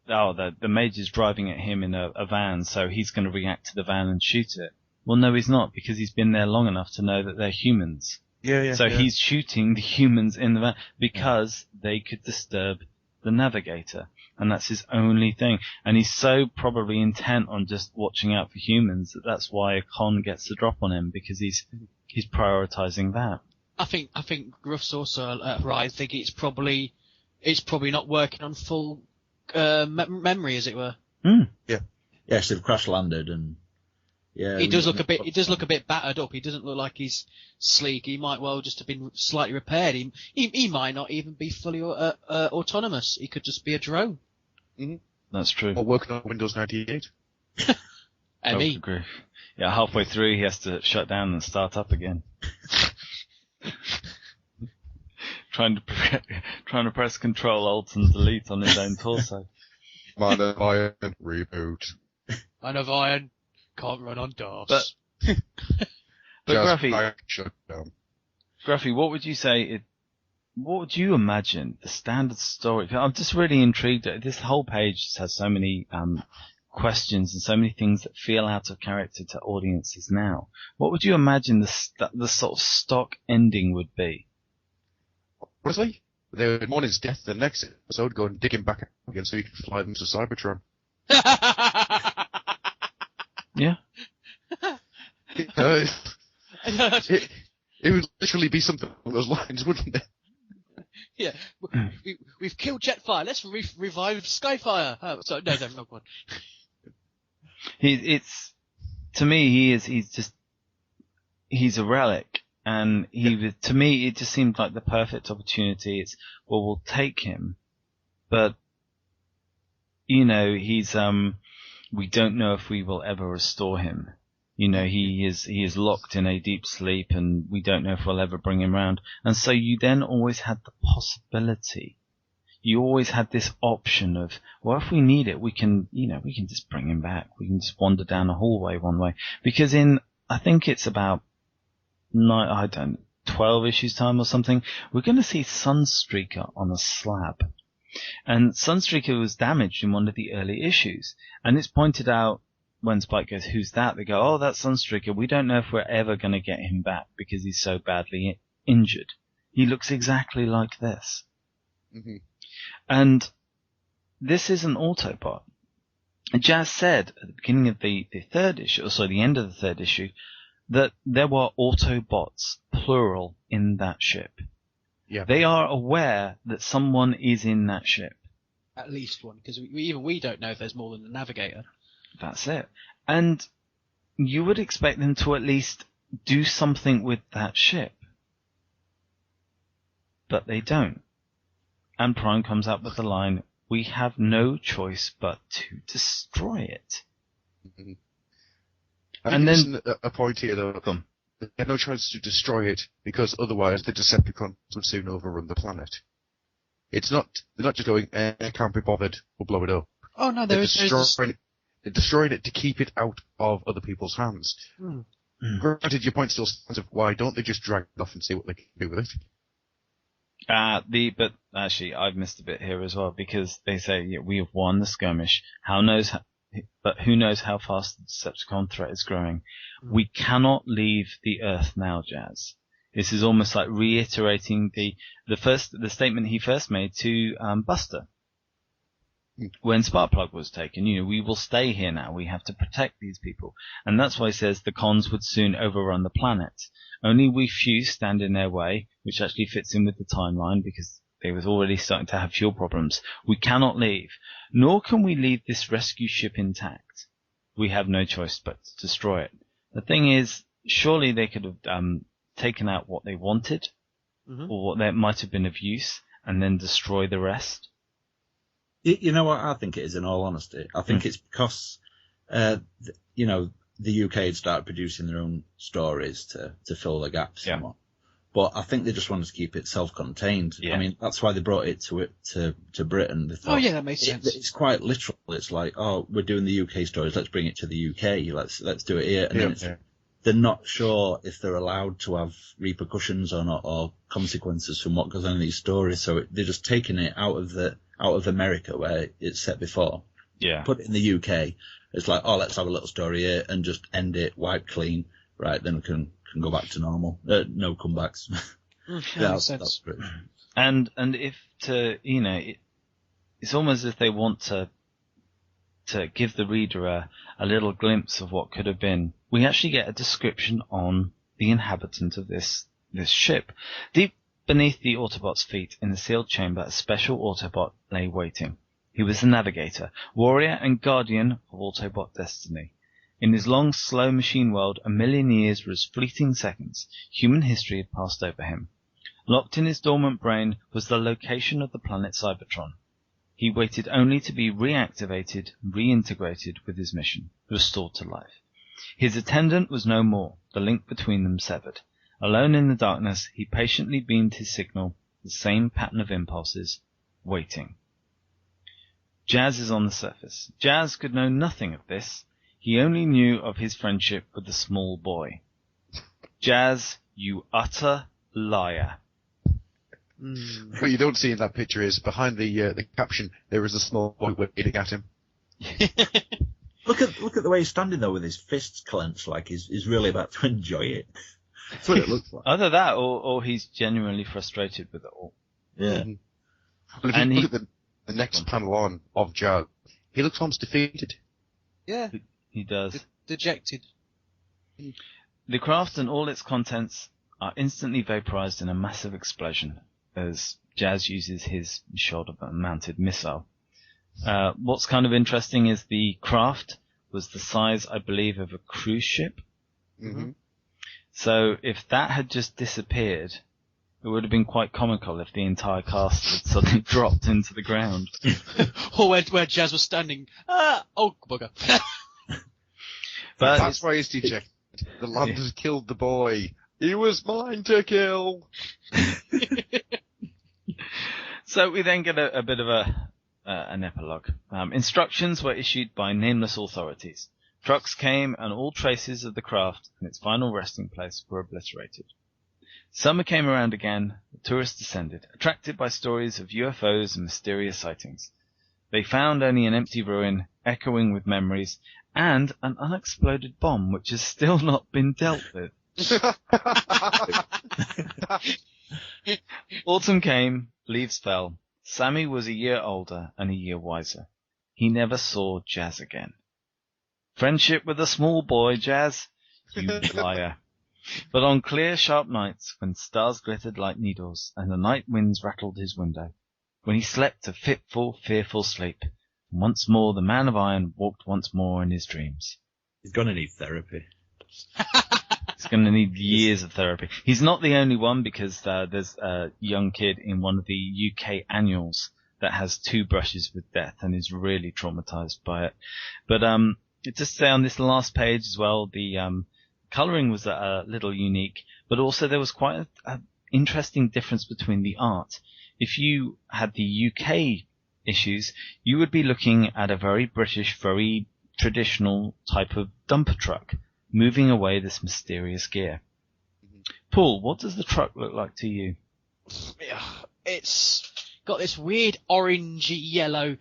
the Major's driving at him in a van, so he's going to react to the van and shoot it. Well, no, he's not, because he's been there long enough to know that they're humans. So he's shooting the humans in the van because they could disturb the navigator. And that's his only thing. And he's so probably intent on just watching out for humans that's why a con gets the drop on him, because he's prioritizing that. I think Gruff's also right. I think it's probably not working on full memory, as it were. Yes, they've crash landed, and he does look a bit battered up. He doesn't look like he's sleek. He might well just have been slightly repaired. He might not even be fully autonomous. He could just be a drone. Mm-hmm. That's true. Or working on Windows 98. I agree. Yeah, halfway through he has to shut down and start up again. trying to press Control Alt and Delete on his own torso. Man of Iron reboot. Man of Iron can't run on DOS. But Gruffy, what would you say? What would you imagine the standard story? I'm just really intrigued. This whole page just has so many questions and so many things that feel out of character to audiences now. What would you imagine the sort of stock ending would be? Honestly, they would mourn his death the next episode, go and dig him back again so he can fly them to Cybertron. Yeah. It would literally be something along those lines, wouldn't it? Yeah. We've killed Jetfire. Let's revive Skyfire. Oh, sorry, no, not one. To me, he's a relic. And to me, it just seemed like the perfect opportunity. We'll take him, but, he's, we don't know if we will ever restore him. He is locked in a deep sleep, and we don't know if we'll ever bring him round. And so you then always had the possibility. You always had this option of, well, if we need it, we can just bring him back. We can just wander down a hallway one way. Because I think it's about 12 issues time or something, we're going to see Sunstreaker on a slab. And Sunstreaker was damaged in one of the early issues. And it's pointed out when Spike goes, who's that? They go, oh, that's Sunstreaker. We don't know if we're ever going to get him back because he's so badly injured. He looks exactly like this. Mm-hmm. And this is an Autobot. Jazz said at the beginning of the third issue, the end of the third issue, that there were Autobots, plural, in that ship. Yeah. They are aware that someone is in that ship. At least one, because we don't know if there's more than the Navigator. that's it. And you would expect them to at least do something with that ship. But they don't. And Prime comes up with the line, "We have no choice but to destroy it." Mm-hmm. And then a point here though. They have no choice to destroy it because otherwise the Decepticons would soon overrun the planet. They're not just going, can't be bothered, we'll blow it up. Oh no, They're destroying it to keep it out of other people's hands. Granted, your point still stands of why don't they just drag it off and see what they can do with it? But actually, I've missed a bit here as well, because they say, yeah, we have won the skirmish. But who knows how fast the Decepticon threat is growing? We cannot leave the Earth now, Jazz. This is almost like reiterating the statement he first made to Buster when Sparkplug was taken. We will stay here now. We have to protect these people, and that's why he says the cons would soon overrun the planet. Only we few stand in their way, which actually fits in with the timeline because they was already starting to have fuel problems. We cannot leave, nor can we leave this rescue ship intact. We have no choice but to destroy it. The thing is, surely they could have taken out what they wanted, or what that might have been of use, and then destroy the rest. You know what I think it is, in all honesty? I think it's because, the UK had started producing their own stories to fill the gaps somewhat. But I think they just wanted to keep it self-contained. Yeah. I mean, that's why they brought it to Britain. They thought, that makes sense. It's quite literal. It's like, we're doing the UK stories. Let's bring it to the UK. Let's do it here. And then they're not sure if they're allowed to have repercussions or not, or consequences from what goes on in these stories. So they're just taking it out of America where it's set before. Yeah. Put it in the UK. It's like, let's have a little story here and just end it, wipe clean. Right, then we can go back to normal. No comebacks. That's great. And if it's almost as if they want to give the reader a little glimpse of what could have been. We actually get a description on the inhabitant of this ship. Deep beneath the Autobot's feet in the sealed chamber, a special Autobot lay waiting. He was the navigator, warrior and guardian of Autobot destiny. In his long, slow machine world, 1,000,000 years were as fleeting seconds. Human history had passed over him. Locked in his dormant brain was the location of the planet Cybertron. He waited only to be reactivated, reintegrated with his mission, restored to life. His attendant was no more, the link between them severed. Alone in the darkness, he patiently beamed his signal, the same pattern of impulses, waiting. Jazz is on the surface. Jazz could know nothing of this. He only knew of his friendship with the small boy. Jazz, you utter liar. What you don't see in that picture is behind the caption there is a small boy waiting at him. Look at the way he's standing though with his fists clenched, like he's really about to enjoy it. That's what it looks like. Either that, or he's genuinely frustrated with it all. Yeah. Well, if you look at the next panel on of Jazz, he looks almost defeated. Yeah. He does. Dejected. The craft and all its contents are instantly vaporized in a massive explosion as Jazz uses his shoulder-mounted missile. What's kind of interesting is the craft was the size, I believe, of a cruise ship. Mm-hmm. So if that had just disappeared, it would have been quite comical if the entire cast had suddenly dropped into the ground. Or where Jazz was standing. Oh, bugger. But that's why he's dejected. The lad has killed the boy. He was mine to kill. So we then get a bit of an epilogue. Instructions were issued by nameless authorities. Trucks came and all traces of the craft and its final resting place were obliterated. Summer came around again. The tourists descended, attracted by stories of UFOs and mysterious sightings. They found only an empty ruin, echoing with memories, and an unexploded bomb which has still not been dealt with. Autumn came, leaves fell. Sammy was a year older and a year wiser. He never saw Jazz again. Friendship with a small boy, Jazz? You liar. But on clear, sharp nights, when stars glittered like needles and the night winds rattled his window, when he slept a fitful, fearful sleep, Once more, the Man of Iron walked once more in his dreams. He's gonna need therapy. He's going to need years of therapy. He's not the only one, because there's a young kid in one of the UK annuals that has 2 brushes with death and is really traumatized by it. But just say on this last page as well, the colouring was a little unique, but also there was quite an interesting difference between the art. If you had the UK issues, you would be looking at a very British, very traditional type of dumper truck, moving away this mysterious gear. Paul, what does the truck look like to you? It's got this weird orangey yellow.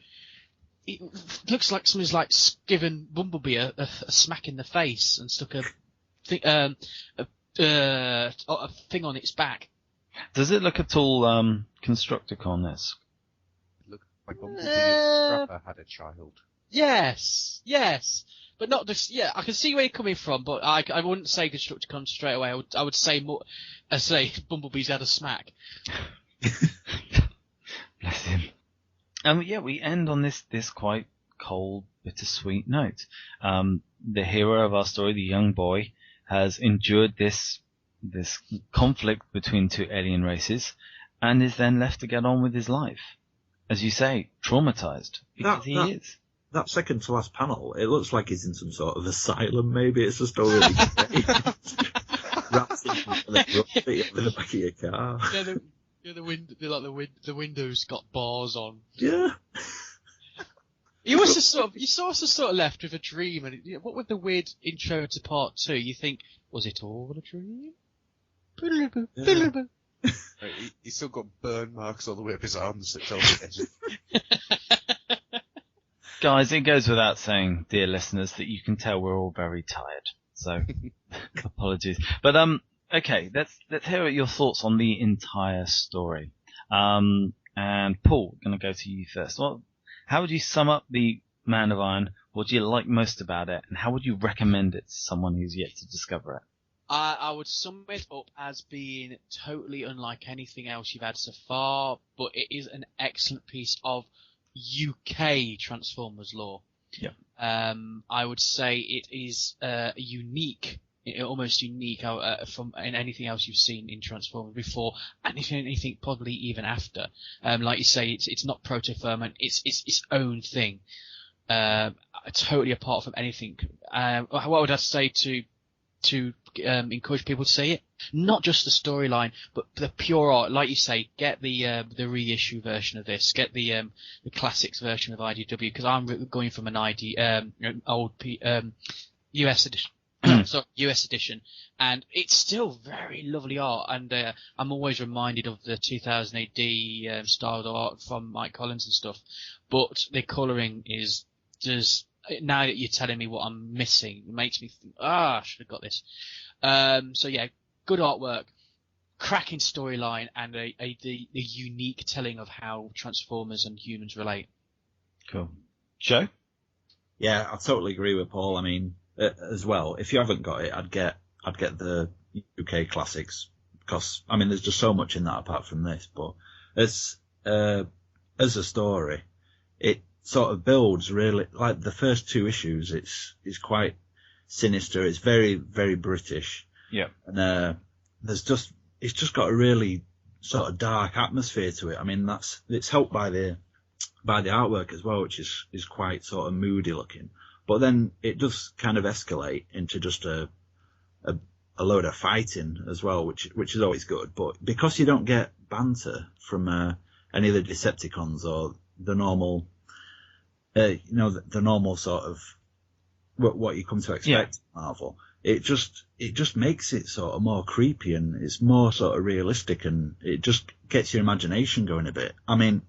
It looks like someone's like given Bumblebee a smack in the face and stuck a thing on its back. Does it look at all Constructicon-esque? Look like Bumblebee and Scrapper had a child. Yes. But not just, yeah, I can see where you're coming from, but I wouldn't say Constructicon straight away. I would say more, Bumblebee's had a smack. Bless him. Yeah, we end on this quite cold, bittersweet note. The hero of our story, the young boy, has endured this conflict between 2 alien races, and is then left to get on with his life. As you say, traumatized, because he is. That second to last panel, it looks like he's in some sort of asylum, maybe. It's just all really wrapped in the back of your car. The windows got bars on. Yeah. You sort of left with a dream, and what with the weird intro to part 2, you think, was it all a dream? Yeah. He's still got burn marks all the way up his arms that tell me. Guys, it goes without saying, dear listeners, that you can tell we're all very tired. So, apologies. But, okay, let's hear your thoughts on the entire story. And Paul, I'm going to go to you first. Well, how would you sum up the Man of Iron? What do you like most about it? And how would you recommend it to someone who's yet to discover it? I would sum it up as being totally unlike anything else you've had so far, but it is an excellent piece of UK Transformers lore. Yeah. I would say it is unique, almost unique from anything else you've seen in Transformers before, and if anything probably even after. Like you say, it's not proto-ferment, it's its own thing, totally apart from anything. What would I say to encourage people to see it? Not just the storyline, but the pure art. Like you say, get the reissue version of this. Get the classics version of IDW, because I'm going from an old US edition. So US edition, and it's still very lovely art. And I'm always reminded of the 2000 AD styled art from Mike Collins and stuff. But the colouring is just, now that you're telling me what I'm missing, it makes me think, I should have got this. So yeah, good artwork, cracking storyline, and the unique telling of how Transformers and humans relate. Cool. Joe? Yeah, I totally agree with Paul. I mean, as well, if you haven't got it, I'd get the UK classics, because I mean, there's just so much in that apart from this. But as a story, it sort of builds really, like the first 2 issues. It's quite sinister. It's very, very British. Yeah. And it's just got a really sort of dark atmosphere to it. I mean, it's helped by the artwork as well, which is quite sort of moody looking. But then it does kind of escalate into just a load of fighting as well, which is always good. But because you don't get banter from any of the Decepticons or the normal, the normal sort of what you come to expect in Marvel, it just makes it sort of more creepy, and it's more sort of realistic, and it just gets your imagination going a bit. I mean,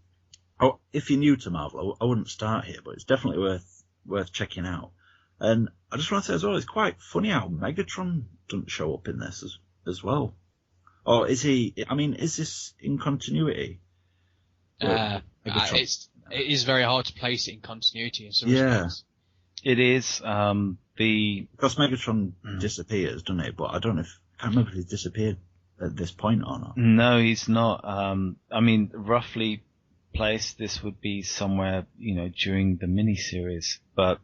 if you're new to Marvel, I wouldn't start here, but it's definitely worth checking out. And I just want to say as well, it's quite funny how Megatron doesn't show up in this as well. Or is he? I mean, is this in continuity? It is very hard to place it in continuity in some respects. It is. Because Megatron disappears, doesn't it? But I can't remember if he's disappeared at this point or not. No, he's not. I mean, roughly place. This would be somewhere, during the miniseries. But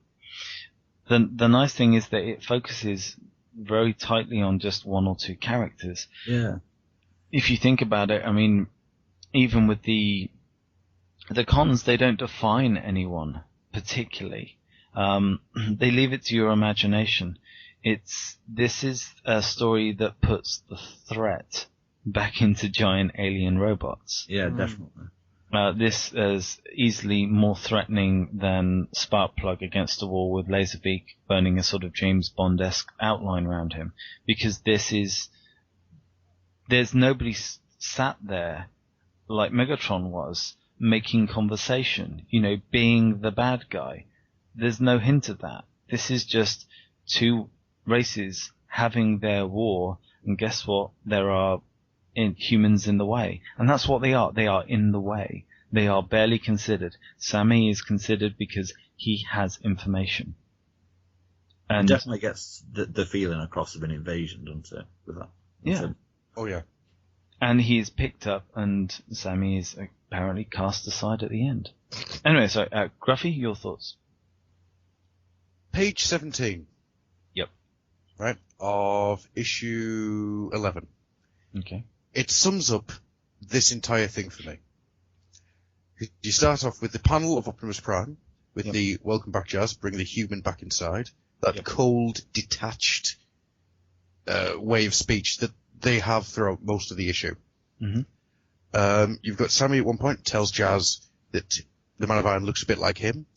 the nice thing is that it focuses very tightly on just one or two characters. Yeah. If you think about it, I mean, even with the cons, they don't define anyone particularly. They leave it to your imagination. This is a story that puts the threat back into giant alien robots. Yeah, definitely. This is easily more threatening than Sparkplug against a wall with Laserbeak burning a sort of James Bond-esque outline around him. Because there's nobody sat there like Megatron was, making conversation, being the bad guy. There's no hint of that. This is just two races having their war, and guess what? There are humans in the way. And that's what they are. They are in the way. They are barely considered. Sammy is considered because he has information. And it definitely gets the feeling across of an invasion, doesn't it? With that. Yeah. Oh, yeah. And he is picked up, and Sammy is apparently cast aside at the end. Anyway, so, Gruffy, your thoughts? Page 17. Yep. Right, of issue 11. Okay. It sums up this entire thing for me. You start off with the panel of Optimus Prime, with the welcome back Jazz, bring the human back inside. That cold, detached way of speech that they have throughout most of the issue. Mm-hmm. You've got Sammy at one point tells Jazz that the Man of Iron looks a bit like him.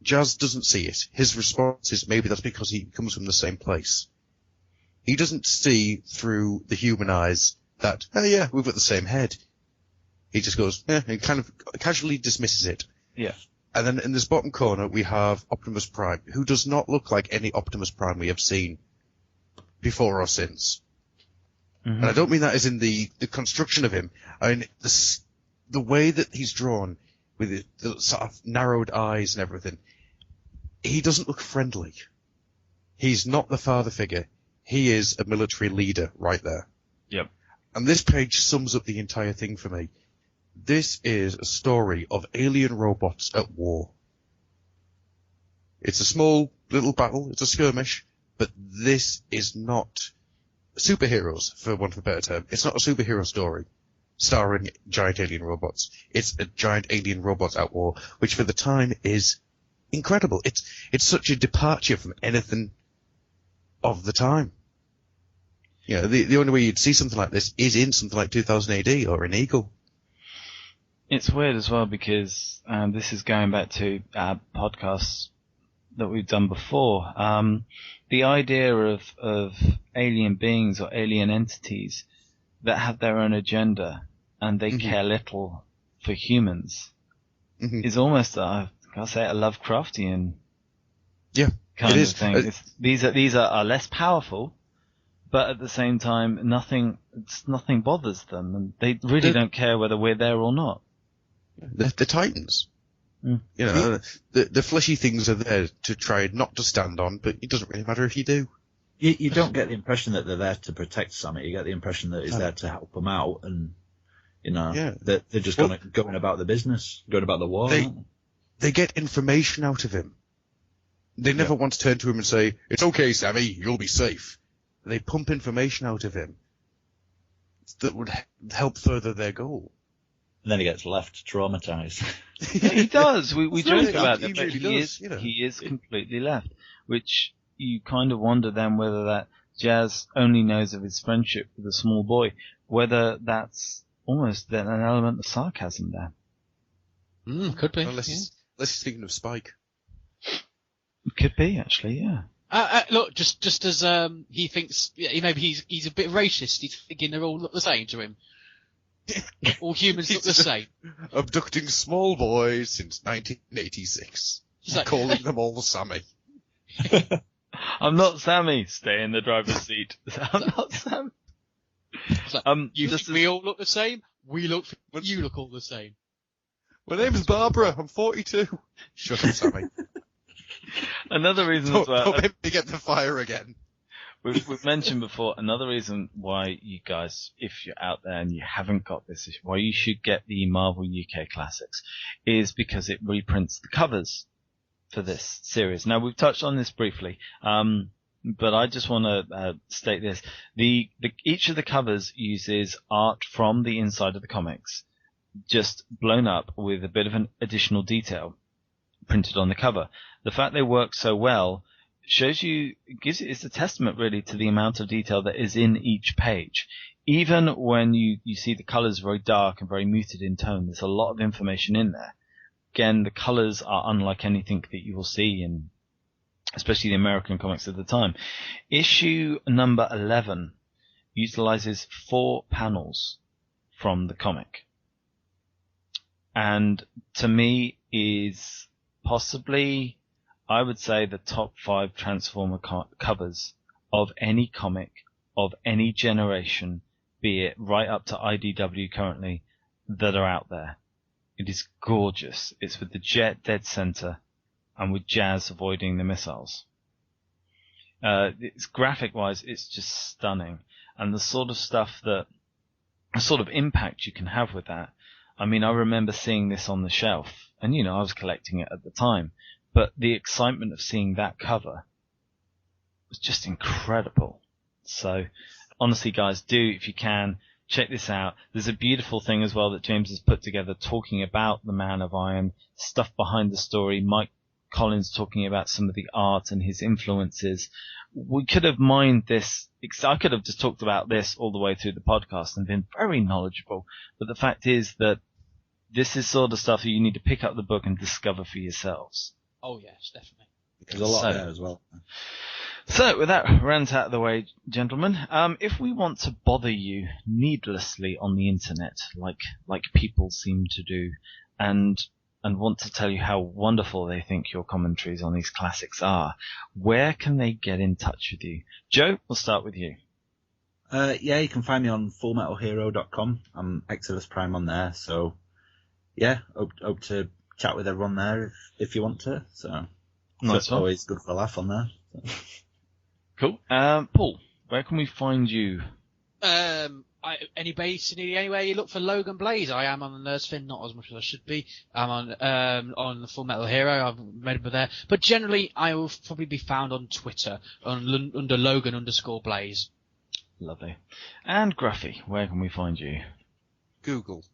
Jazz doesn't see it. His response is maybe that's because he comes from the same place. He doesn't see through the human eyes that, oh yeah, we've got the same head. He just goes, yeah, and kind of casually dismisses it. Yeah. And then in this bottom corner, we have Optimus Prime, who does not look like any Optimus Prime we have seen before or since. Mm-hmm. And I don't mean that as in the construction of him. I mean, the way that he's drawn, with the sort of narrowed eyes and everything, he doesn't look friendly. He's not the father figure. He is a military leader right there. Yep. And this page sums up the entire thing for me. This is a story of alien robots at war. It's a small little battle. It's a skirmish. But this is not superheroes, for want of a better term. It's not a superhero story starring giant alien robots. It's a giant alien robots at war, which for the time is incredible. It's such a departure from anything of the time. The only way you'd see something like this is in something like 2000 AD or in Eagle. It's weird as well because this is going back to podcasts that we've done before. The idea of alien beings or alien entities that have their own agenda and they care little for humans is almost, I've got to say, a Lovecraftian kind of thing. These are less powerful, but at the same time, nothing bothers them, and they really don't care whether we're there or not. They're Titans. Mm. The fleshy things are there to try not to stand on, but it doesn't really matter if you do. You don't get the impression that they're there to protect Sammy. You get the impression that it's there to help them out, and that they're just going about the business, going about the war. They get information out of him. They never once turn to him and say, "It's okay, Sammy, you'll be safe." They pump information out of him that would help further their goal. And then he gets left traumatized. He does. We joke about that, but really he is completely left, which you kind of wonder then whether that Jazz only knows of his friendship with a small boy, whether that's almost then an element of sarcasm there. Could be. Unless he's thinking of Spike. Could be, actually, yeah. Look, just as he thinks, maybe he's a bit racist. He's thinking they all look the same to him. All humans look the same. Abducting small boys since 1986. He's calling them all Sammy. I'm not Sammy. Stay in the driver's seat. I'm not Sammy. You think we all look the same? You look all the same. My name's Barbara. I'm 42. Shut up, Sammy. Another reason as well. Don't make me get the fire again. We've mentioned before, another reason why you guys, if you're out there and you haven't got this issue, why you should get the Marvel UK Classics is because it reprints the covers for this series. Now, we've touched on this briefly, but I just want to state this. Each of the covers uses art from the inside of the comics, just blown up with a bit of an additional detail printed on the cover. The fact they work so well shows you, it's a testament really to the amount of detail that is in each page. Even when you see the colours very dark and very muted in tone, there's a lot of information in there. Again, the colours are unlike anything that you will see in, especially the American comics at the time. Issue number 11 utilizes 4 panels from the comic. And to me is possibly, I would say, the top 5 Transformer covers of any comic, of any generation, be it right up to IDW currently, that are out there. It is gorgeous. It's with the Jet dead center and with Jazz avoiding the missiles. It's graphic-wise, it's just stunning. And the sort of stuff the sort of impact you can have with that. I mean, I remember seeing this on the shelf, and I was collecting it at the time. But the excitement of seeing that cover was just incredible. So, honestly, guys, do, if you can, check this out. There's a beautiful thing as well that James has put together talking about the Man of Iron, stuff behind the story, Mike Collins talking about some of the art and his influences. We could have mined this. I could have just talked about this all the way through the podcast and been very knowledgeable. But the fact is that this is sort of stuff that you need to pick up the book and discover for yourselves. Oh yes, definitely. There's a lot there as well. So, with that rant out of the way, gentlemen, if we want to bother you needlessly on the internet, like people seem to do, and want to tell you how wonderful they think your commentaries on these classics are, where can they get in touch with you? Joe, we'll start with you. Yeah, you can find me on fullmetalhero.com. I'm Exodus Prime on there, so yeah, hope to chat with everyone there if you want to. So nice. It's always good for a laugh on there. So. Cool. Paul, where can we find you? Anywhere you look for Logan Blaze, I am on the Nerdspin, not as much as I should be. I'm on the Full Metal Hero. I've made it there, but generally I will probably be found on Twitter under Logan_Blaze. Lovely. And Gruffy, where can we find you? Google.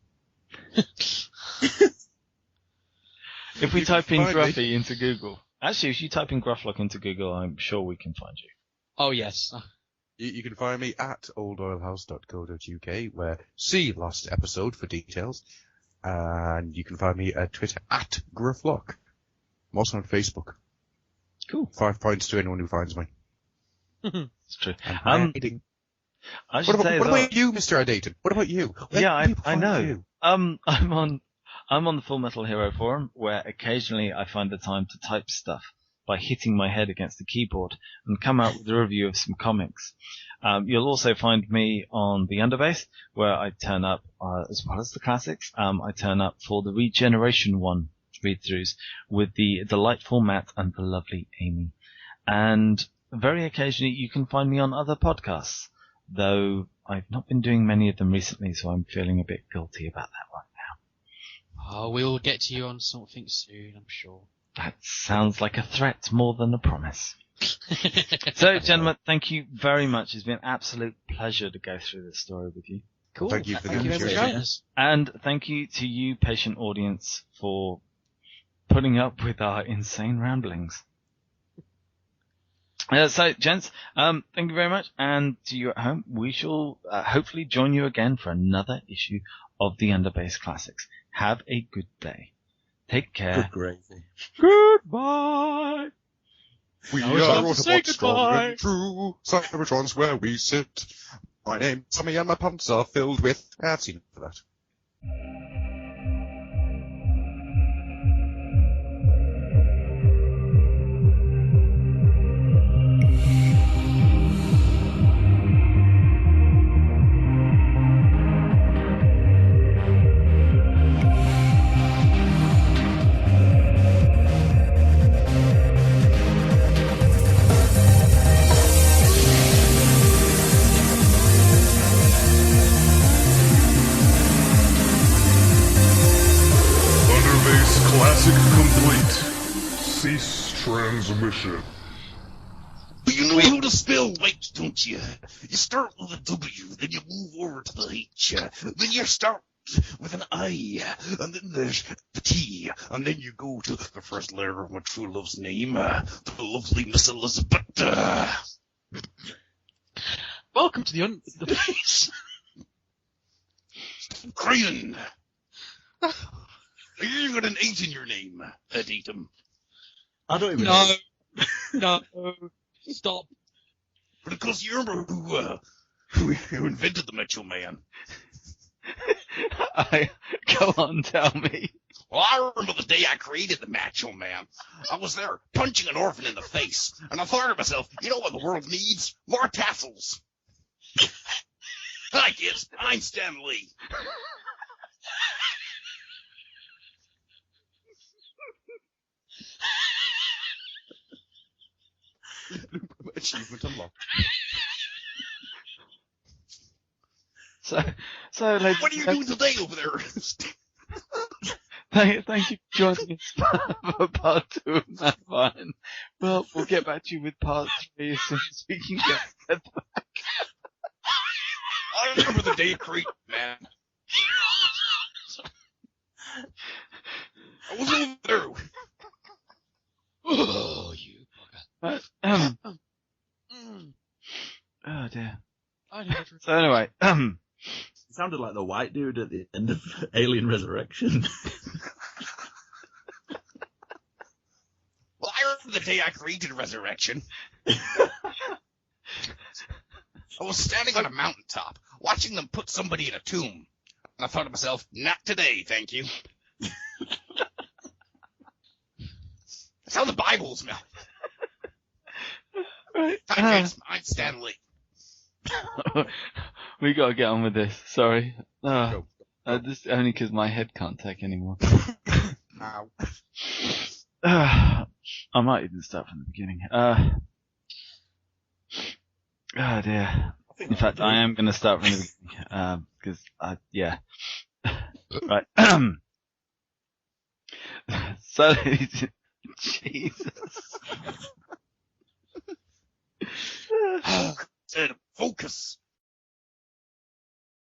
If we type in Gruffy into Google, actually, if you type in Grufflock into Google, I'm sure we can find you. Oh yes. You can find me at oldoilhouse.co.uk, where see last episode for details. And you can find me at Twitter at Grufflock. I'm also on Facebook. Cool. 5 points to anyone who finds me. It's true. I'm hiding. I should say what about you, Mr. Adaton? What about you? I know. You? I'm on the Full Metal Hero forum, where occasionally I find the time to type stuff by hitting my head against the keyboard and come out with a review of some comics. You'll also find me on the Underbase, where I turn up, as well as the classics, I turn up for the Regeneration 1 read-throughs with the delightful Matt and the lovely Amy. And very occasionally you can find me on other podcasts, though I've not been doing many of them recently, so I'm feeling a bit guilty about that right now. Oh, we'll get to you on something soon, I'm sure. That sounds like a threat more than a promise. So, gentlemen, thank you very much. It's been an absolute pleasure to go through this story with you. Cool. Thank you for the invitation. And thank you to you, patient audience, for putting up with our insane ramblings. So, gents, thank you very much. And to you at home, we shall hopefully join you again for another issue of the Underbase Classics. Have a good day. Take care. Good gravy. Goodbye. We Now it's are time to say Autobots, strong goodbye. and true. Cybertron's where we sit. My name's Tommy and my pants are filled with... I've seen it for that. Transmission. But you know how to spell white, don't you? You start with a W, then you move over to the H, then you start with an I, and then there's the T, and then you go to the first letter of my true love's name, the lovely Miss Elizabeth. Welcome to the base. Stop crying. You got an 8 in your name, Datum. I don't even know. No. Stop. But of course you remember who invented the Macho Man. Go on, tell me. Well, I remember the day I created the Macho Man. I was there punching an orphan in the face, and I thought to myself, you know what the world needs? More tassels. Hi kids, I'm Stan Lee. Achievement unlocked. So, ladies, What are you doing today over there? Thank you for joining us for part 2 of that fine. Well, we'll get back to you with part 3 as soon as we can get back. I remember the day you created, man. I was over there. Oh, you bugger. Oh dear. I need a drink. So anyway, It sounded like the white dude at the end of Alien Resurrection. Well, I remember the day I created Resurrection. I was standing on a mountaintop, watching them put somebody in a tomb. And I thought to myself, not today, thank you. That's how the Bible smell. right. Hi, kids. I'm Stan Lee. We gotta get on with this. Sorry. Go. This only because my head can't take anymore. Ow. I might even start from the beginning. Oh dear. In fact, I am going to start from the beginning because yeah. Right. So, Jesus. Said focus.